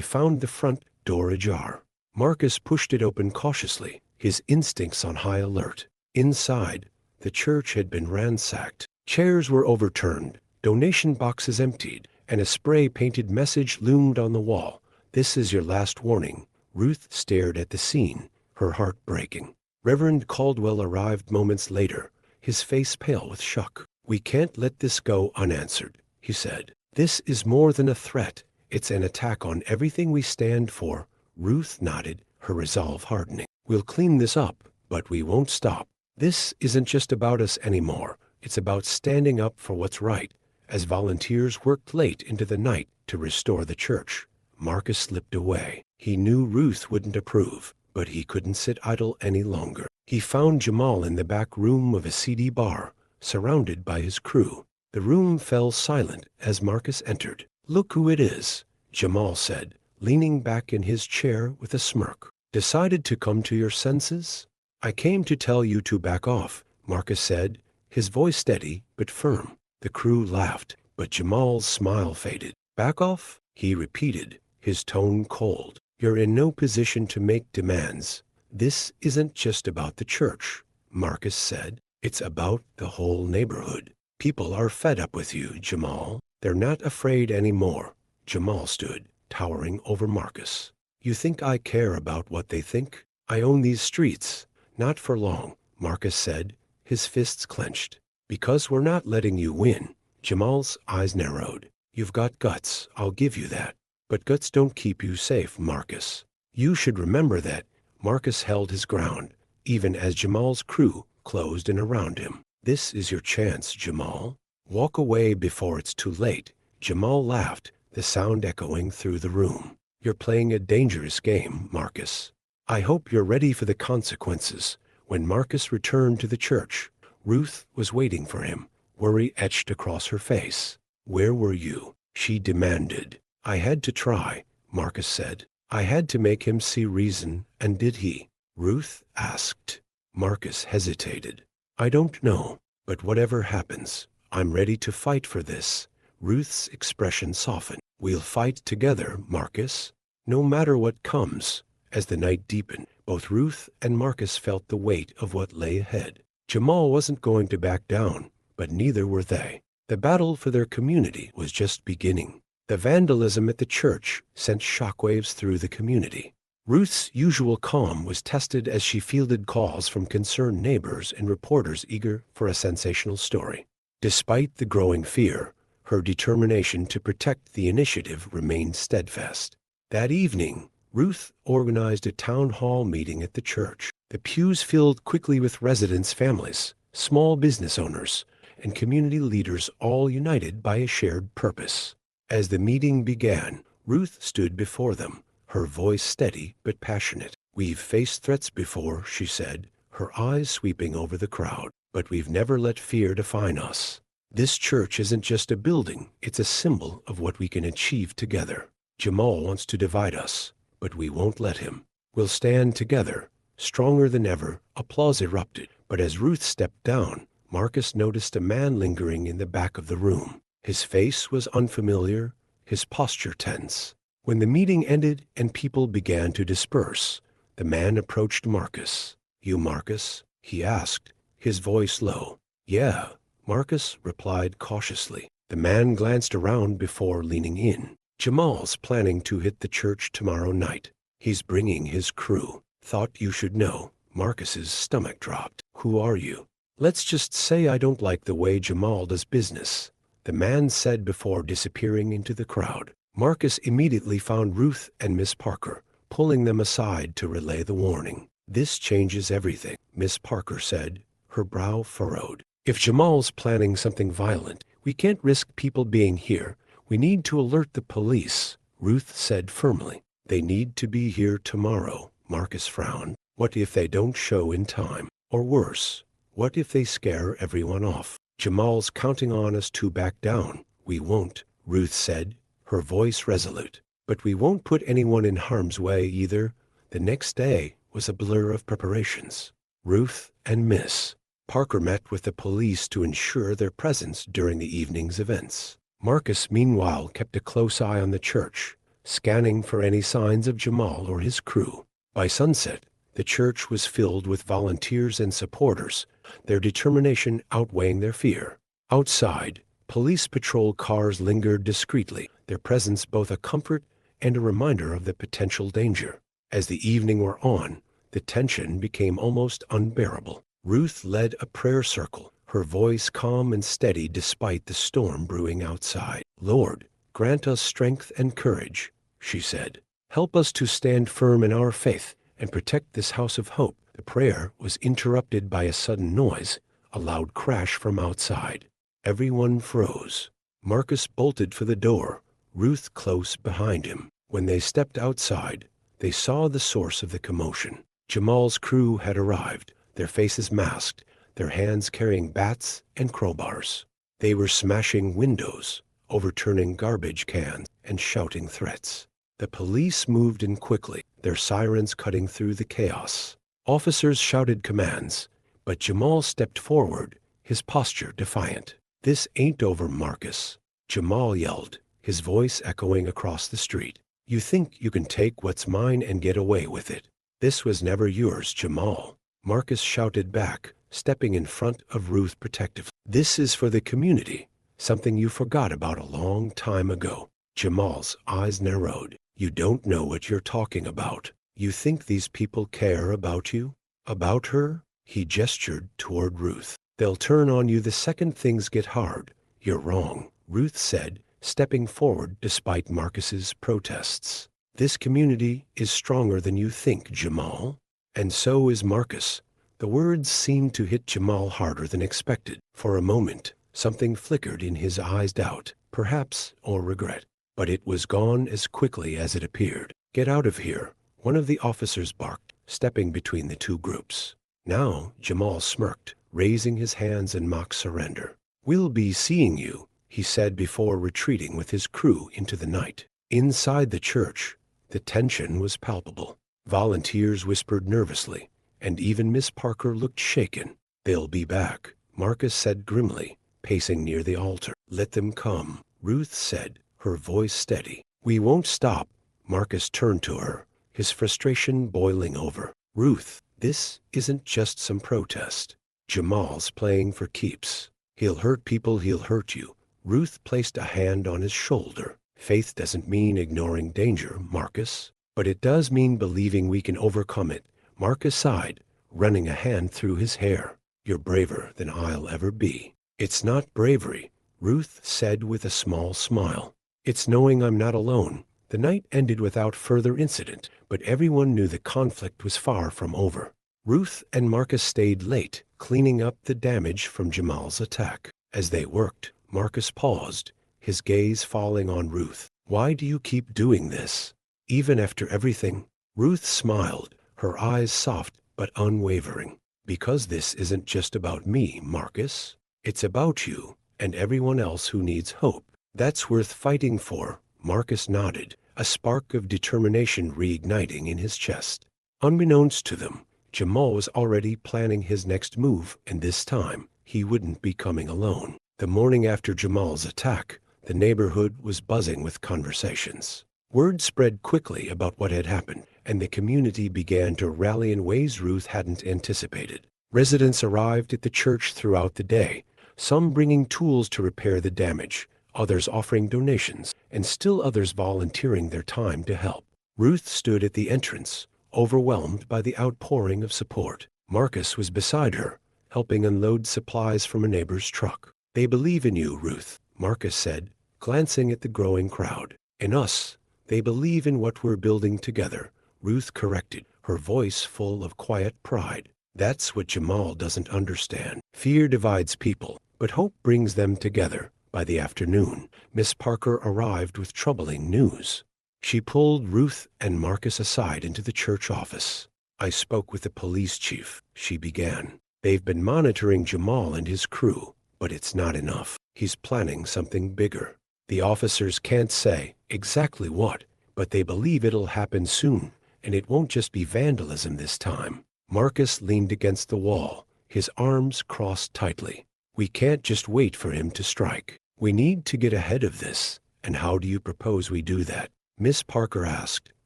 found the front door ajar. Marcus pushed it open cautiously, his instincts on high alert. Inside, the church had been ransacked. Chairs were overturned, donation boxes emptied, and a spray-painted message loomed on the wall. "This is your last warning." Ruth stared at the scene, her heart breaking. Reverend Caldwell arrived moments later, his face pale with shock. "We can't let this go unanswered," he said. "This is more than a threat. It's an attack on everything we stand for." Ruth nodded, her resolve hardening. "We'll clean this up, but we won't stop. This isn't just about us anymore. It's about standing up for what's right." As volunteers worked late into the night to restore the church, Marcus slipped away. He knew Ruth wouldn't approve, but he couldn't sit idle any longer. He found Jamal in the back room of a seedy bar, surrounded by his crew. The room fell silent as Marcus entered. "Look who it is," Jamal said, leaning back in his chair with a smirk. "Decided to come to your senses?" "I came to tell you to back off," Marcus said, his voice steady but firm. The crew laughed, but Jamal's smile faded. "Back off?" he repeated, his tone cold. "You're in no position to make demands." "This isn't just about the church," Marcus said. "It's about the whole neighborhood. People are fed up with you, Jamal. They're not afraid anymore." Jamal stood, towering over Marcus. "You think I care about what they think? I own these streets." "Not for long," Marcus said, his fists clenched. "Because we're not letting you win." Jamal's eyes narrowed. "You've got guts, I'll give you that. But guts don't keep you safe, Marcus. You should remember that." Marcus held his ground, even as Jamal's crew closed in around him. "This is your chance, Jamal. Walk away before it's too late." Jamal laughed, the sound echoing through the room. "You're playing a dangerous game, Marcus. I hope you're ready for the consequences." When Marcus returned to the church, Ruth was waiting for him, worry etched across her face. "Where were you?" she demanded. "I had to try," Marcus said. "I had to make him see reason, and did he?" Ruth asked. Marcus hesitated. "I don't know, but whatever happens, I'm ready to fight for this." Ruth's expression softened. "We'll fight together, Marcus, no matter what comes." As the night deepened, both Ruth and Marcus felt the weight of what lay ahead. Jamal wasn't going to back down, but neither were they. The battle for their community was just beginning. The vandalism at the church sent shockwaves through the community. Ruth's usual calm was tested as she fielded calls from concerned neighbors and reporters eager for a sensational story. Despite the growing fear, her determination to protect the initiative remained steadfast. That evening, Ruth organized a town hall meeting at the church. The pews filled quickly with residents' families, small business owners, and community leaders, all united by a shared purpose. As the meeting began, Ruth stood before them, her voice steady but passionate. "We've faced threats before," she said, her eyes sweeping over the crowd, "but we've never let fear define us. This church isn't just a building, it's a symbol of what we can achieve together. Jamal wants to divide us, but we won't let him. We'll stand together." Stronger than ever, applause erupted. But as Ruth stepped down, Marcus noticed a man lingering in the back of the room. His face was unfamiliar, his posture tense. When the meeting ended and people began to disperse, the man approached Marcus. "You Marcus?" he asked, his voice low. "Yeah," Marcus replied cautiously. The man glanced around before leaning in. "Jamal's planning to hit the church tomorrow night. He's bringing his crew. Thought you should know." Marcus's stomach dropped. "Who are you?" "Let's just say I don't like the way Jamal does business," the man said before disappearing into the crowd. Marcus immediately found Ruth and Miss Parker, pulling them aside to relay the warning. "This changes everything," Miss Parker said, her brow furrowed. "If Jamal's planning something violent, we can't risk people being here. We need to alert the police," Ruth said firmly. "They need to be here tomorrow," Marcus frowned. "What if they don't show in time? Or worse, what if they scare everyone off? Jamal's counting on us to back down." "We won't," Ruth said, her voice resolute. "But we won't put anyone in harm's way either." The next day was a blur of preparations. Ruth and Miss Parker met with the police to ensure their presence during the evening's events. Marcus, meanwhile, kept a close eye on the church, scanning for any signs of Jamal or his crew. By sunset, the church was filled with volunteers and supporters, their determination outweighing their fear. Outside, police patrol cars lingered discreetly, their presence both a comfort and a reminder of the potential danger. As the evening wore on, the tension became almost unbearable. Ruth led a prayer circle, her voice calm and steady despite the storm brewing outside. "Lord, grant us strength and courage," she said. "Help us to stand firm in our faith and protect this house of hope." The prayer was interrupted by a sudden noise, a loud crash from outside. Everyone froze. Marcus bolted for the door, Ruth close behind him. When they stepped outside, they saw the source of the commotion. Jamal's crew had arrived, their faces masked, their hands carrying bats and crowbars. They were smashing windows, overturning garbage cans, and shouting threats. The police moved in quickly, their sirens cutting through the chaos. Officers shouted commands, but Jamal stepped forward, his posture defiant. "This ain't over, Marcus," Jamal yelled, his voice echoing across the street. "You think you can take what's mine and get away with it? This was never yours, Jamal," Marcus shouted back, stepping in front of Ruth protectively. "This is for the community, something you forgot about a long time ago." Jamal's eyes narrowed. "You don't know what you're talking about. You think these people care about you? About her?" He gestured toward Ruth. "They'll turn on you the second things get hard." "You're wrong," Ruth said, stepping forward despite Marcus's protests. "This community is stronger than you think, Jamal. And so is Marcus." The words seemed to hit Jamal harder than expected. For a moment, something flickered in his eyes, doubt, perhaps, or regret. But it was gone as quickly as it appeared. "Get out of here," one of the officers barked, stepping between the two groups. Now Jamal smirked, raising his hands in mock surrender. "We'll be seeing you," he said before retreating with his crew into the night. Inside the church, the tension was palpable. Volunteers whispered nervously, and even Miss Parker looked shaken. "They'll be back," Marcus said grimly, pacing near the altar. "Let them come," Ruth said, her voice steady. "We won't stop." Marcus turned to her, his frustration boiling over. "Ruth, this isn't just some protest. Jamal's playing for keeps. He'll hurt people, he'll hurt you." Ruth placed a hand on his shoulder. "Faith doesn't mean ignoring danger, Marcus, but it does mean believing we can overcome it." Marcus sighed, running a hand through his hair. "You're braver than I'll ever be." "It's not bravery," Ruth said with a small smile. "It's knowing I'm not alone, The night ended without further incident, but everyone knew the conflict was far from over. Ruth and Marcus stayed late, cleaning up the damage from Jamal's attack. As they worked, Marcus paused, his gaze falling on Ruth. "Why do you keep doing this? Even after everything?" Ruth smiled, her eyes soft but unwavering. "Because this isn't just about me, Marcus. It's about you and everyone else who needs hope. That's worth fighting for." Marcus nodded, a spark of determination reigniting in his chest. Unbeknownst to them, Jamal was already planning his next move, and this time, he wouldn't be coming alone. The morning after Jamal's attack, the neighborhood was buzzing with conversations. Word spread quickly about what had happened, and the community began to rally in ways Ruth hadn't anticipated. Residents arrived at the church throughout the day, some bringing tools to repair the damage, others offering donations, and still others volunteering their time to help. Ruth stood at the entrance, overwhelmed by the outpouring of support. Marcus was beside her, helping unload supplies from a neighbor's truck. "They believe in you, Ruth," Marcus said, glancing at the growing crowd. "In us. They believe in what we're building together," Ruth corrected, her voice full of quiet pride. "That's what Jamal doesn't understand. Fear divides people, but hope brings them together." By the afternoon, Miss Parker arrived with troubling news. She pulled Ruth and Marcus aside into the church office. "I spoke with the police chief," she began. "They've been monitoring Jamal and his crew, but it's not enough. He's planning something bigger. The officers can't say exactly what, but they believe it'll happen soon, and it won't just be vandalism this time." Marcus leaned against the wall, his arms crossed tightly. "We can't just wait for him to strike. We need to get ahead of this. And how do you propose we do that?" Miss Parker asked,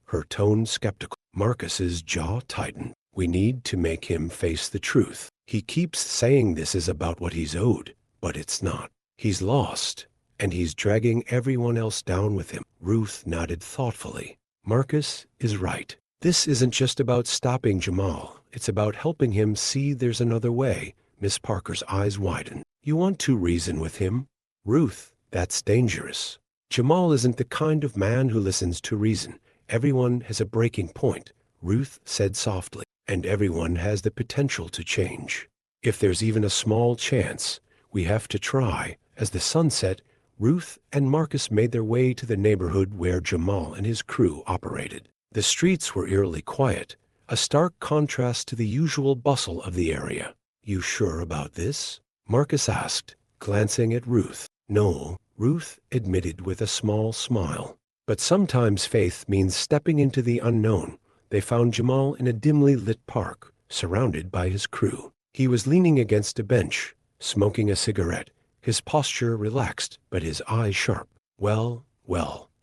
her tone skeptical. Marcus's jaw tightened. "We need to make him face the truth. He keeps saying this is about what he's owed, but it's not. He's lost, and he's dragging everyone else down with him." Ruth nodded thoughtfully. "Marcus is right. This isn't just about stopping Jamal. It's about helping him see there's another way." Miss Parker's eyes widened. "You want to reason with him?" "Ruth, that's dangerous. Jamal isn't the kind of man who listens to reason. Everyone has a breaking point," Ruth said softly, "and everyone has the potential to change. If there's even a small chance, we have to try." As the sun set, Ruth and Marcus made their way to the neighborhood where Jamal and his crew operated. The streets were eerily quiet, a stark contrast to the usual bustle of the area. "You sure about this?" Marcus asked, glancing at Ruth. "No," Ruth admitted with a small smile. "But sometimes faith means stepping into the unknown." They found Jamal in a dimly lit park, surrounded by his crew. He was leaning against a bench, smoking a cigarette, his posture relaxed but his eyes sharp. Well,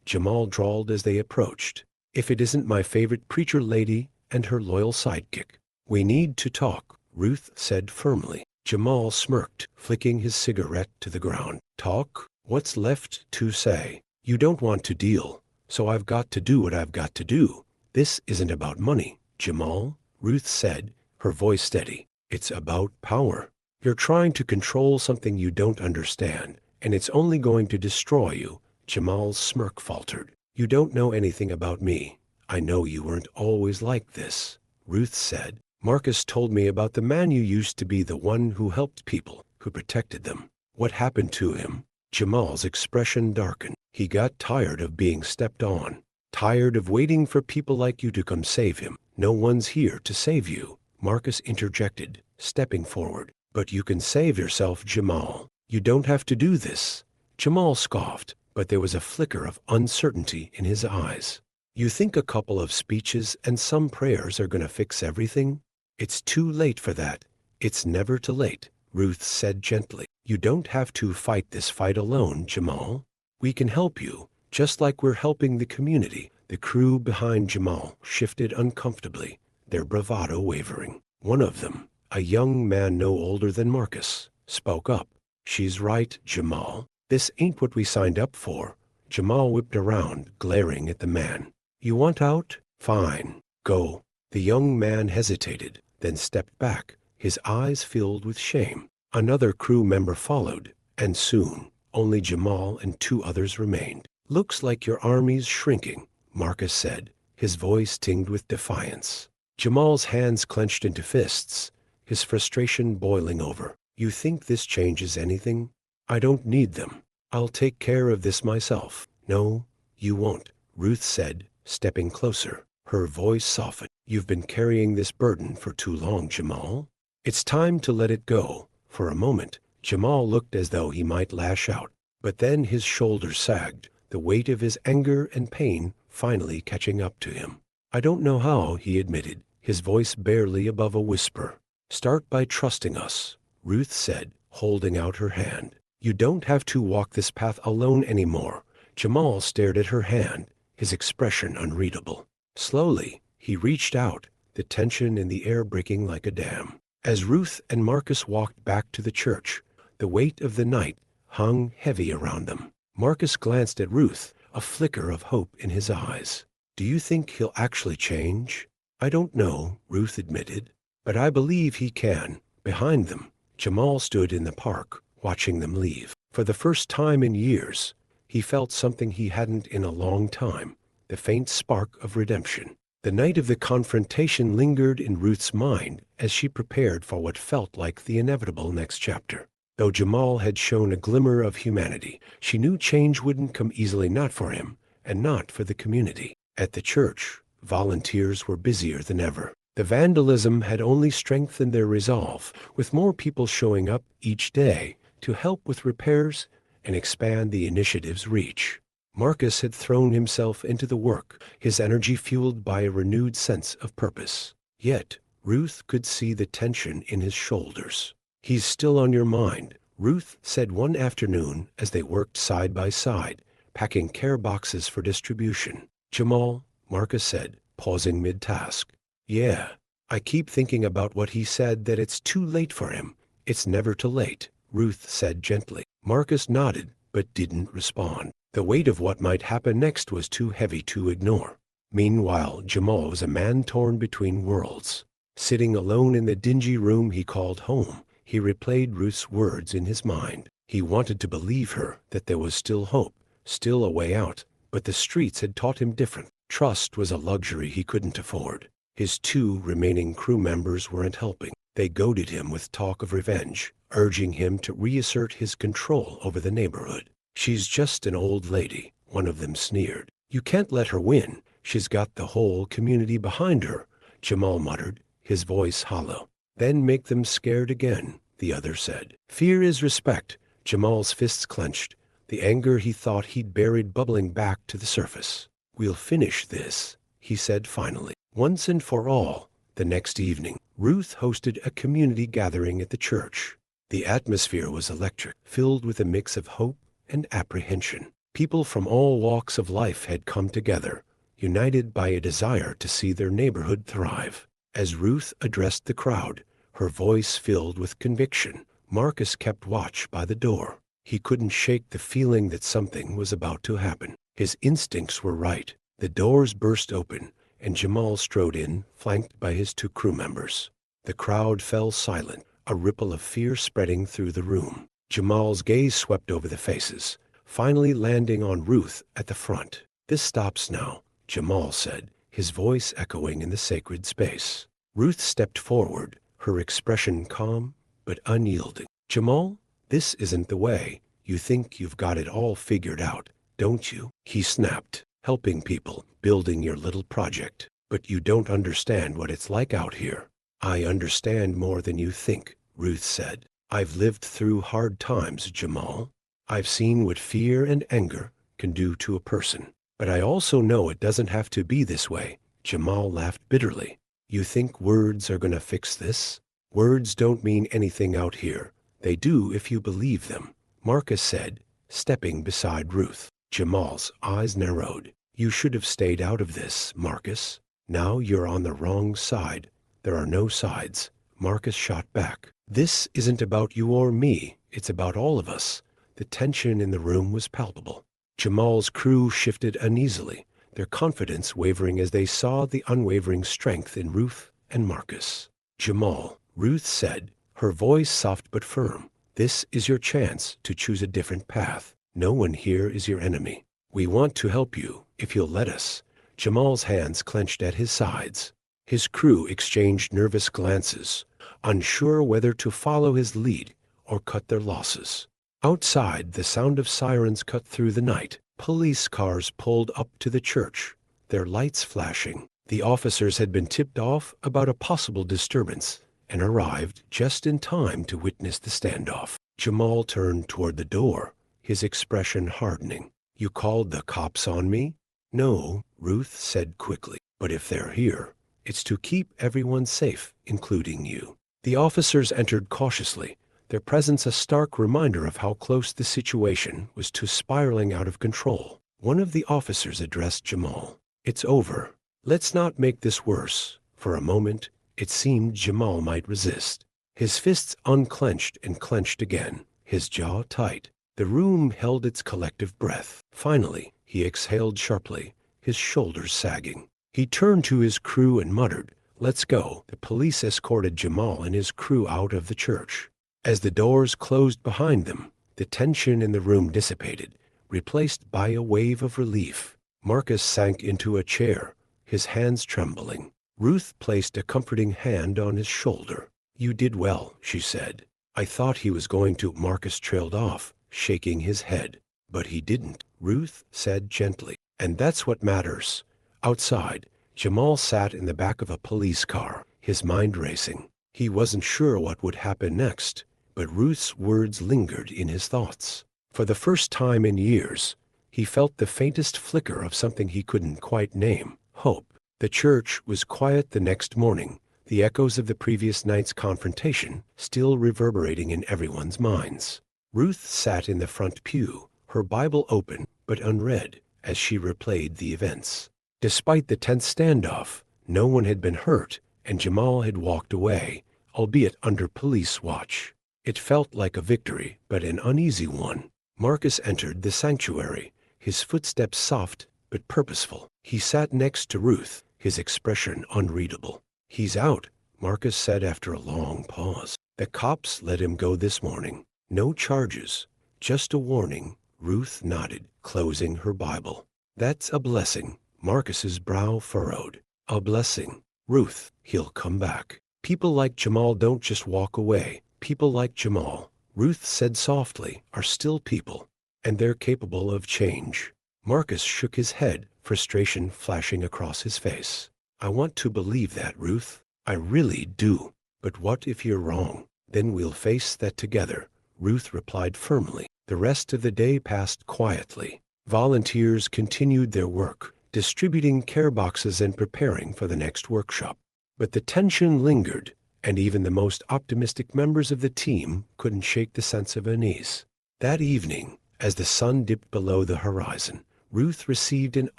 Jamal drawled as they approached. "If it isn't my favorite preacher lady and her loyal sidekick." "We need to talk," Ruth said firmly. Jamal smirked, flicking his cigarette to the ground. "Talk? What's left to say? You don't want to deal, so I've got to do what I've got to do." "This isn't about money, Jamal," Ruth said, her voice steady. "It's about power. You're trying to control something you don't understand, and it's only going to destroy you." Jamal's smirk faltered. "You don't know anything about me. I know you weren't always like this," Ruth said. "Marcus told me about the man you used to be, the one who helped people, who protected them. What happened to him?" Jamal's expression darkened. "He got tired of being stepped on, tired of waiting for people like you to come save him." "No one's here to save you," Marcus interjected, stepping forward. "But you can save yourself, Jamal. You don't have to do this." Jamal scoffed, but there was a flicker of uncertainty in his eyes. "You think a couple of speeches and some prayers are going to fix everything? It's too late for that." "It's never too late," Ruth said gently. "You don't have to fight this fight alone, Jamal. We can help you, just like we're helping the community." The crew behind Jamal shifted uncomfortably, their bravado wavering. One of them, a young man no older than Marcus, spoke up. "She's right, Jamal. This ain't what we signed up for." Jamal whipped around, glaring at the man. "You want out? Fine. Go." The young man hesitated, then stepped back, his eyes filled with shame. Another crew member followed, and soon only Jamal and two others remained. Looks like your army's shrinking, Marcus said, his voice tinged with defiance. Jamal's hands clenched into fists, his frustration boiling over. You think this changes anything? I don't need them. I'll take care of this myself. No, you won't, Ruth said, stepping closer. Her voice softened. You've been carrying this burden for too long, Jamal. It's time to let it go. For a moment, Jamal looked as though he might lash out. But then his shoulders sagged, the weight of his anger and pain finally catching up to him. I don't know how, he admitted, his voice barely above a whisper. Start by trusting us, Ruth said, holding out her hand. You don't have to walk this path alone anymore. Jamal stared at her hand, his expression unreadable. Slowly, he reached out, the tension in the air breaking like a dam. As Ruth and Marcus walked back to the church, the weight of the night hung heavy around them. Marcus glanced at Ruth, a flicker of hope in his eyes. Do you think he'll actually change? I don't know, Ruth admitted, but I believe he can. Behind them, Jamal stood in the park, watching them leave. For the first time in years, he felt something he hadn't in a long time, the faint spark of redemption. The night of the confrontation lingered in Ruth's mind as she prepared for what felt like the inevitable next chapter. Though Jamal had shown a glimmer of humanity, she knew change wouldn't come easily, not for him, and not for the community. At the church, volunteers were busier than ever. The vandalism had only strengthened their resolve, with more people showing up each day to help with repairs and expand the initiative's reach. Marcus had thrown himself into the work, his energy fueled by a renewed sense of purpose. Yet, Ruth could see the tension in his shoulders. He's still on your mind, Ruth said one afternoon as they worked side by side, packing care boxes for distribution. Jamal, Marcus said, pausing mid-task. Yeah, I keep thinking about what he said, that it's too late for him. It's never too late, Ruth said gently. Marcus nodded, but didn't respond. The weight of what might happen next was too heavy to ignore. Meanwhile, Jamal was a man torn between worlds. Sitting alone in the dingy room he called home, he replayed Ruth's words in his mind. He wanted to believe her that there was still hope, still a way out, but the streets had taught him different. Trust was a luxury he couldn't afford. His 2 remaining crew members weren't helping. They goaded him with talk of revenge, urging him to reassert his control over the neighborhood. She's just an old lady, one of them sneered. You can't let her win. She's got the whole community behind her, Jamal muttered, his voice hollow. Then make them scared again, the other said. Fear is respect. Jamal's fists clenched, the anger he thought he'd buried bubbling back to the surface. We'll finish this, he said finally. Once and for all. The next evening, Ruth hosted a community gathering at the church. The atmosphere was electric, filled with a mix of hope and apprehension. People from all walks of life had come together, united by a desire to see their neighborhood thrive. As Ruth addressed the crowd, her voice filled with conviction, Marcus kept watch by the door. He couldn't shake the feeling that something was about to happen. His instincts were right. The doors burst open, and Jamal strode in, flanked by his 2 crew members. The crowd fell silent, a ripple of fear spreading through the room. Jamal's gaze swept over the faces, finally landing on Ruth at the front. This stops now, Jamal said, his voice echoing in the sacred space. Ruth stepped forward, her expression calm but unyielding. Jamal, this isn't the way. You think you've got it all figured out, don't you? He snapped. Helping people, building your little project. But you don't understand what it's like out here. I understand more than you think, Ruth said. I've lived through hard times, Jamal. I've seen what fear and anger can do to a person. But I also know it doesn't have to be this way. Jamal laughed bitterly. You think words are gonna fix this? Words don't mean anything out here. They do if you believe them, Marcus said, stepping beside Ruth. Jamal's eyes narrowed. You should have stayed out of this, Marcus. Now you're on the wrong side. There are no sides, Marcus shot back. This isn't about you or me. It's about all of us. The tension in the room was palpable. Jamal's crew shifted uneasily, their confidence wavering as they saw the unwavering strength in Ruth and Marcus. Jamal, Ruth said, her voice soft but firm. This is your chance to choose a different path. No one here is your enemy. We want to help you, if you'll let us. Jamal's hands clenched at his sides. His crew exchanged nervous glances, unsure whether to follow his lead or cut their losses. Outside, the sound of sirens cut through the night. Police cars pulled up to the church, their lights flashing. The officers had been tipped off about a possible disturbance and arrived just in time to witness the standoff. Jamal turned toward the door, his expression hardening. You called the cops on me? No, Ruth said quickly. But if they're here, it's to keep everyone safe, including you. The officers entered cautiously, their presence a stark reminder of how close the situation was to spiraling out of control. One of the officers addressed Jamal. It's over. Let's not make this worse. For a moment, it seemed Jamal might resist. His fists unclenched and clenched again, his jaw tight. The room held its collective breath. Finally, he exhaled sharply, his shoulders sagging. He turned to his crew and muttered, "Let's go." The police escorted Jamal and his crew out of the church. As the doors closed behind them, the tension in the room dissipated, replaced by a wave of relief. Marcus sank into a chair, his hands trembling. Ruth placed a comforting hand on his shoulder. "You did well," she said. "I thought he was going to." Marcus trailed off, shaking his head. "But he didn't," Ruth said gently. "And that's what matters." Outside, Jamal sat in the back of a police car, his mind racing. He wasn't sure what would happen next, but Ruth's words lingered in his thoughts. For the first time in years, he felt the faintest flicker of something he couldn't quite name: hope. The church was quiet the next morning, the echoes of the previous night's confrontation still reverberating in everyone's minds. Ruth sat in the front pew, her Bible open but unread, as she replayed the events. Despite the tense standoff, no one had been hurt, and Jamal had walked away, albeit under police watch. It felt like a victory, but an uneasy one. Marcus entered the sanctuary, his footsteps soft but purposeful. He sat next to Ruth, his expression unreadable. "He's out," Marcus said after a long pause. "The cops let him go this morning. No charges, just a warning." Ruth nodded, closing her Bible. "That's a blessing." Marcus's brow furrowed. "A blessing. Ruth, he'll come back. People like Jamal don't just walk away. People like Jamal," Ruth said softly, "are still people, and they're capable of change." Marcus shook his head, frustration flashing across his face. "I want to believe that, Ruth. I really do. But what if you're wrong? Then we'll face that together," Ruth replied firmly. The rest of the day passed quietly. Volunteers continued their work, distributing care boxes and preparing for the next workshop. But the tension lingered, and even the most optimistic members of the team couldn't shake the sense of unease. That evening, as the sun dipped below the horizon, Ruth received an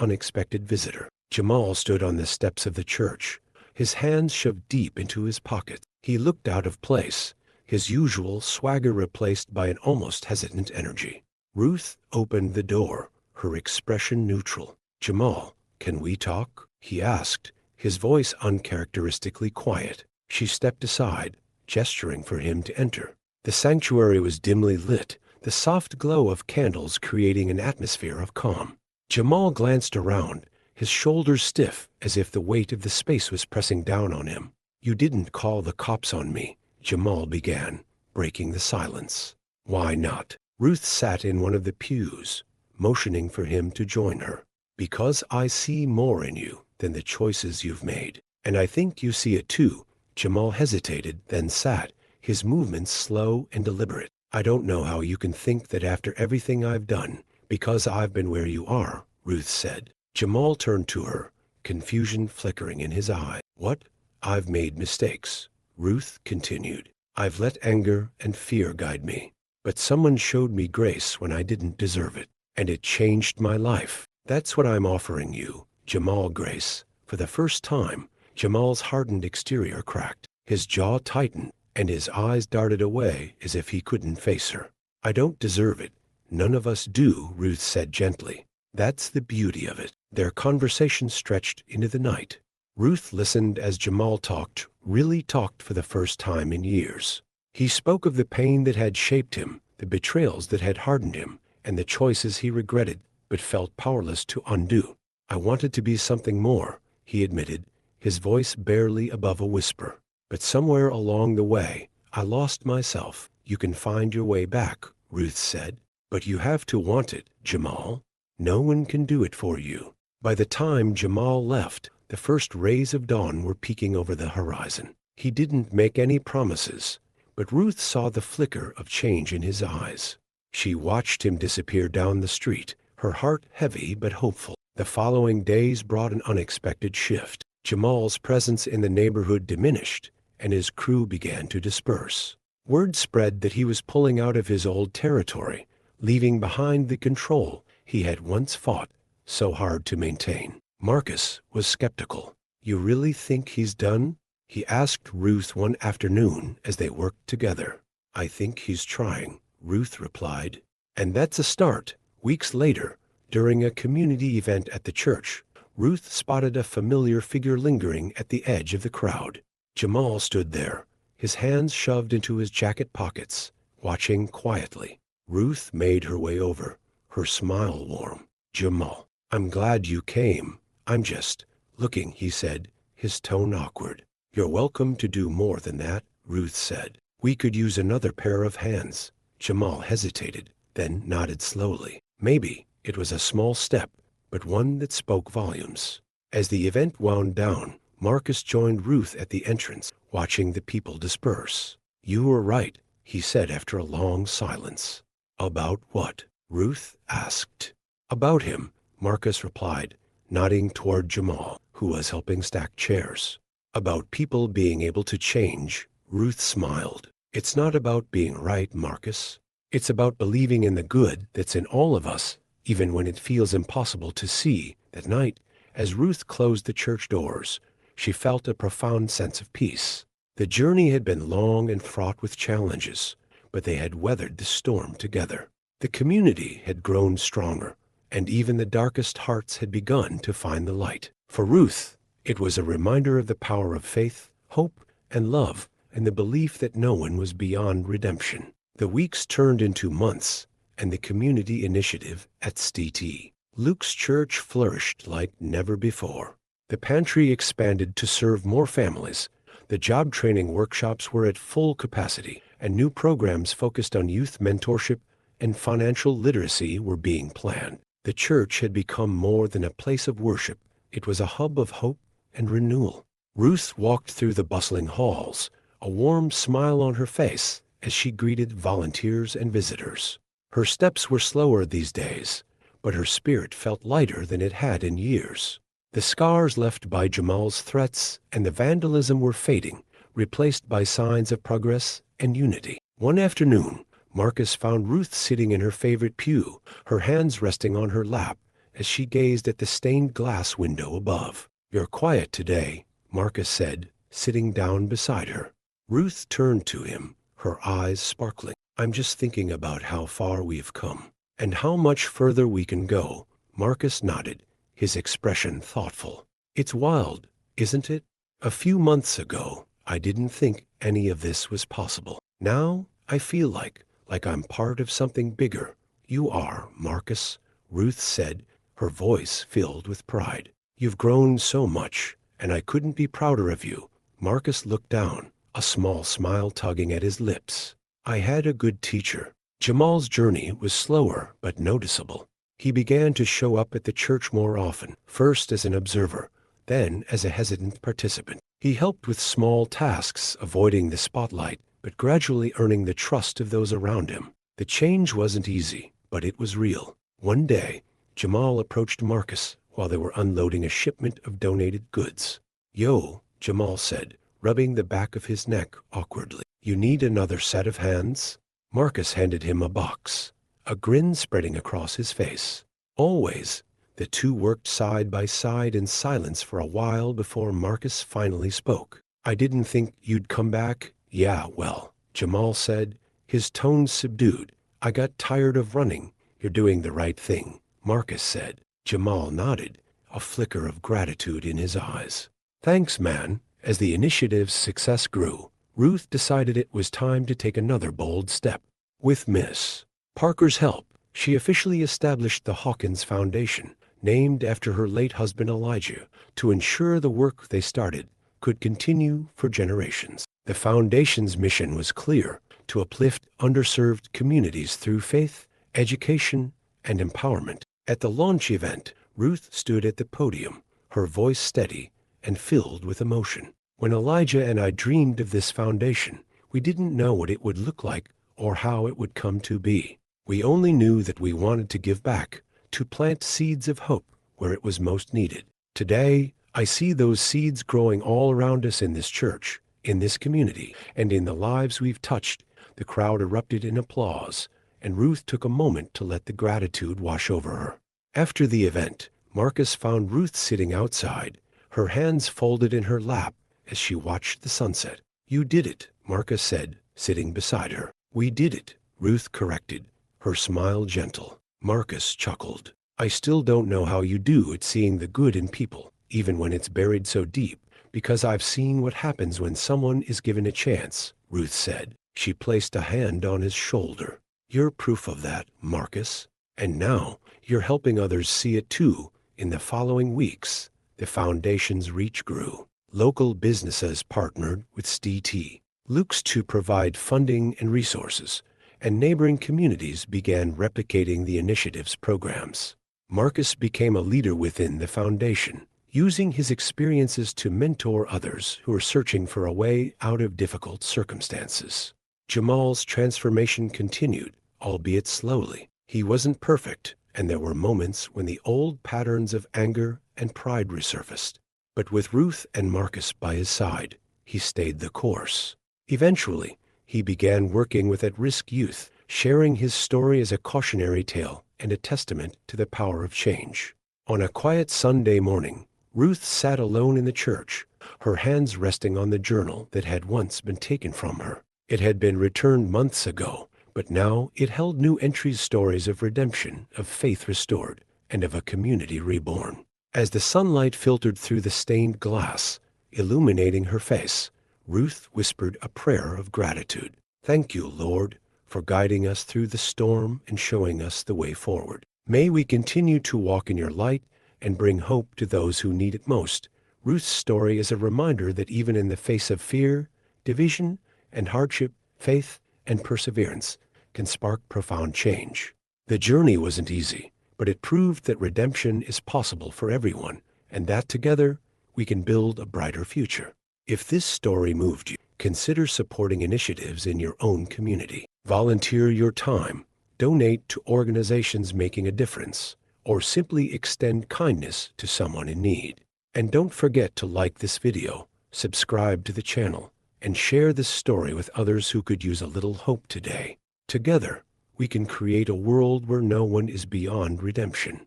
unexpected visitor. Jamal stood on the steps of the church, his hands shoved deep into his pockets. He looked out of place, his usual swagger replaced by an almost hesitant energy. Ruth opened the door, her expression neutral. "Jamal, can we talk?" he asked, his voice uncharacteristically quiet. She stepped aside, gesturing for him to enter. The sanctuary was dimly lit, the soft glow of candles creating an atmosphere of calm. Jamal glanced around, his shoulders stiff as if the weight of the space was pressing down on him. "You didn't call the cops on me," Jamal began, breaking the silence. "Why not?" Ruth sat in one of the pews, motioning for him to join her. "Because I see more in you than the choices you've made. And I think you see it too." Jamal hesitated, then sat, his movements slow and deliberate. "I don't know how you can think that after everything I've done, because I've been where you are," Ruth said. Jamal turned to her, confusion flickering in his eye. "What? I've made mistakes," Ruth continued. "I've let anger and fear guide me. But someone showed me grace when I didn't deserve it, and it changed my life. That's what I'm offering you, Jamal, grace." For the first time, Jamal's hardened exterior cracked, his jaw tightened, and his eyes darted away as if he couldn't face her. "I don't deserve it. None of us do," Ruth said gently. "That's the beauty of it." Their conversation stretched into the night. Ruth listened as Jamal talked, really talked for the first time in years. He spoke of the pain that had shaped him, the betrayals that had hardened him, and the choices he regretted but felt powerless to undo. I wanted to be something more, he admitted, his voice barely above a whisper. But somewhere along the way, I lost myself. You can find your way back, Ruth said. But you have to want it, Jamal. No one can do it for you. By the time Jamal left, the first rays of dawn were peeking over the horizon. He didn't make any promises, but Ruth saw the flicker of change in his eyes. She watched him disappear down the street, her heart heavy but hopeful. The following days brought an unexpected shift. Jamal's presence in the neighborhood diminished, and his crew began to disperse. Word spread that he was pulling out of his old territory, leaving behind the control he had once fought so hard to maintain. Marcus was skeptical. You really think he's done? He asked Ruth one afternoon as they worked together. I think he's trying, Ruth replied. And that's a start. Weeks later, during a community event at the church, Ruth spotted a familiar figure lingering at the edge of the crowd. Jamal stood there, his hands shoved into his jacket pockets, watching quietly. Ruth made her way over, her smile warm. Jamal, I'm glad you came. I'm just looking, he said, his tone awkward. You're welcome to do more than that, Ruth said. We could use another pair of hands. Jamal hesitated, then nodded slowly. Maybe. It was a small step, but one that spoke volumes. As the event wound down, Marcus joined Ruth at the entrance, watching the people disperse. You were right, he said after a long silence. About what? Ruth asked. About him, Marcus replied, nodding toward Jamal, who was helping stack chairs. About people being able to change, Ruth smiled. It's not about being right, Marcus. It's about believing in the good that's in all of us, even when it feels impossible to see. That night, as Ruth closed the church doors, she felt a profound sense of peace. The journey had been long and fraught with challenges, but they had weathered the storm together. The community had grown stronger, and even the darkest hearts had begun to find the light. For Ruth, it was a reminder of the power of faith, hope, and love, and the belief that no one was beyond redemption. The weeks turned into months, and the community initiative at St. Luke's church flourished like never before. The pantry expanded to serve more families. The job training workshops were at full capacity, and new programs focused on youth mentorship and financial literacy were being planned. The church had become more than a place of worship. It was a hub of hope and renewal. Ruth walked through the bustling halls, a warm smile on her face as she greeted volunteers and visitors. Her steps were slower these days, but her spirit felt lighter than it had in years. The scars left by Jamal's threats and the vandalism were fading, replaced by signs of progress and unity. One afternoon, Marcus found Ruth sitting in her favorite pew, her hands resting on her lap as she gazed at the stained glass window above. You're quiet today, Marcus said, sitting down beside her. Ruth turned to him, her eyes sparkling. I'm just thinking about how far we've come, and how much further we can go. Marcus nodded, his expression thoughtful. It's wild, isn't it? A few months ago, I didn't think any of this was possible. Now, I feel like I'm part of something bigger. You are, Marcus, Ruth said, her voice filled with pride. You've grown so much, and I couldn't be prouder of you. Marcus looked down, a small smile tugging at his lips. I had a good teacher. Jamal's journey was slower but noticeable. He began to show up at the church more often, first as an observer, then as a hesitant participant. He helped with small tasks, avoiding the spotlight, but gradually earning the trust of those around him. The change wasn't easy, but it was real. One day, Jamal approached Marcus while they were unloading a shipment of donated goods. Yo, Jamal said, rubbing the back of his neck awkwardly. You need another set of hands? Marcus handed him a box, a grin spreading across his face. Always. The two worked side by side in silence for a while before Marcus finally spoke. I didn't think you'd come back. Yeah, well, Jamal said, his tone subdued. I got tired of running. You're doing the right thing, Marcus said. Jamal nodded, a flicker of gratitude in his eyes. Thanks, man. As the initiative's success grew, Ruth decided it was time to take another bold step. With Miss Parker's help, she officially established the Hawkins Foundation, named after her late husband Elijah, to ensure the work they started could continue for generations. The foundation's mission was clear: to uplift underserved communities through faith, education, and empowerment. At the launch event, Ruth stood at the podium, her voice steady and filled with emotion. When Elijah and I dreamed of this foundation, we didn't know what it would look like or how it would come to be. We only knew that we wanted to give back, to plant seeds of hope where it was most needed. Today, I see those seeds growing all around us in this church, in this community, and in the lives we've touched. The crowd erupted in applause, and Ruth took a moment to let the gratitude wash over her. After the event, Marcus found Ruth sitting outside, her hands folded in her lap as she watched the sunset. "You did it," Marcus said, sitting beside her. "We did it," Ruth corrected, her smile gentle. Marcus chuckled. "I still don't know how you do at seeing the good in people, even when it's buried so deep, because I've seen what happens when someone is given a chance," Ruth said. She placed a hand on his shoulder. "You're proof of that, Marcus. And now you're helping others see it too." In the following weeks, the foundation's reach grew. Local businesses partnered with STT, Luke's to provide funding and resources, and neighboring communities began replicating the initiative's programs. Marcus became a leader within the foundation, using his experiences to mentor others who are searching for a way out of difficult circumstances. Jamal's transformation continued, albeit slowly. He wasn't perfect, and there were moments when the old patterns of anger and pride resurfaced. But with Ruth and Marcus by his side, he stayed the course. Eventually, he began working with at-risk youth, sharing his story as a cautionary tale and a testament to the power of change. On a quiet Sunday morning, Ruth sat alone in the church, her hands resting on the journal that had once been taken from her. It had been returned months ago, but now it held new entries, stories of redemption, of faith restored, and of a community reborn. As the sunlight filtered through the stained glass, illuminating her face, Ruth whispered a prayer of gratitude. "Thank you, Lord, for guiding us through the storm and showing us the way forward. May we continue to walk in your light and bring hope to those who need it most." Ruth's story is a reminder that even in the face of fear, division, and hardship, faith and perseverance can spark profound change. The journey wasn't easy, but it proved that redemption is possible for everyone, and that together we can build a brighter future. If this story moved you, consider supporting initiatives in your own community. Volunteer your time, donate to organizations making a difference, or simply extend kindness to someone in need. And don't forget to like this video, subscribe to the channel, and share this story with others who could use a little hope today. Together, we can create a world where no one is beyond redemption.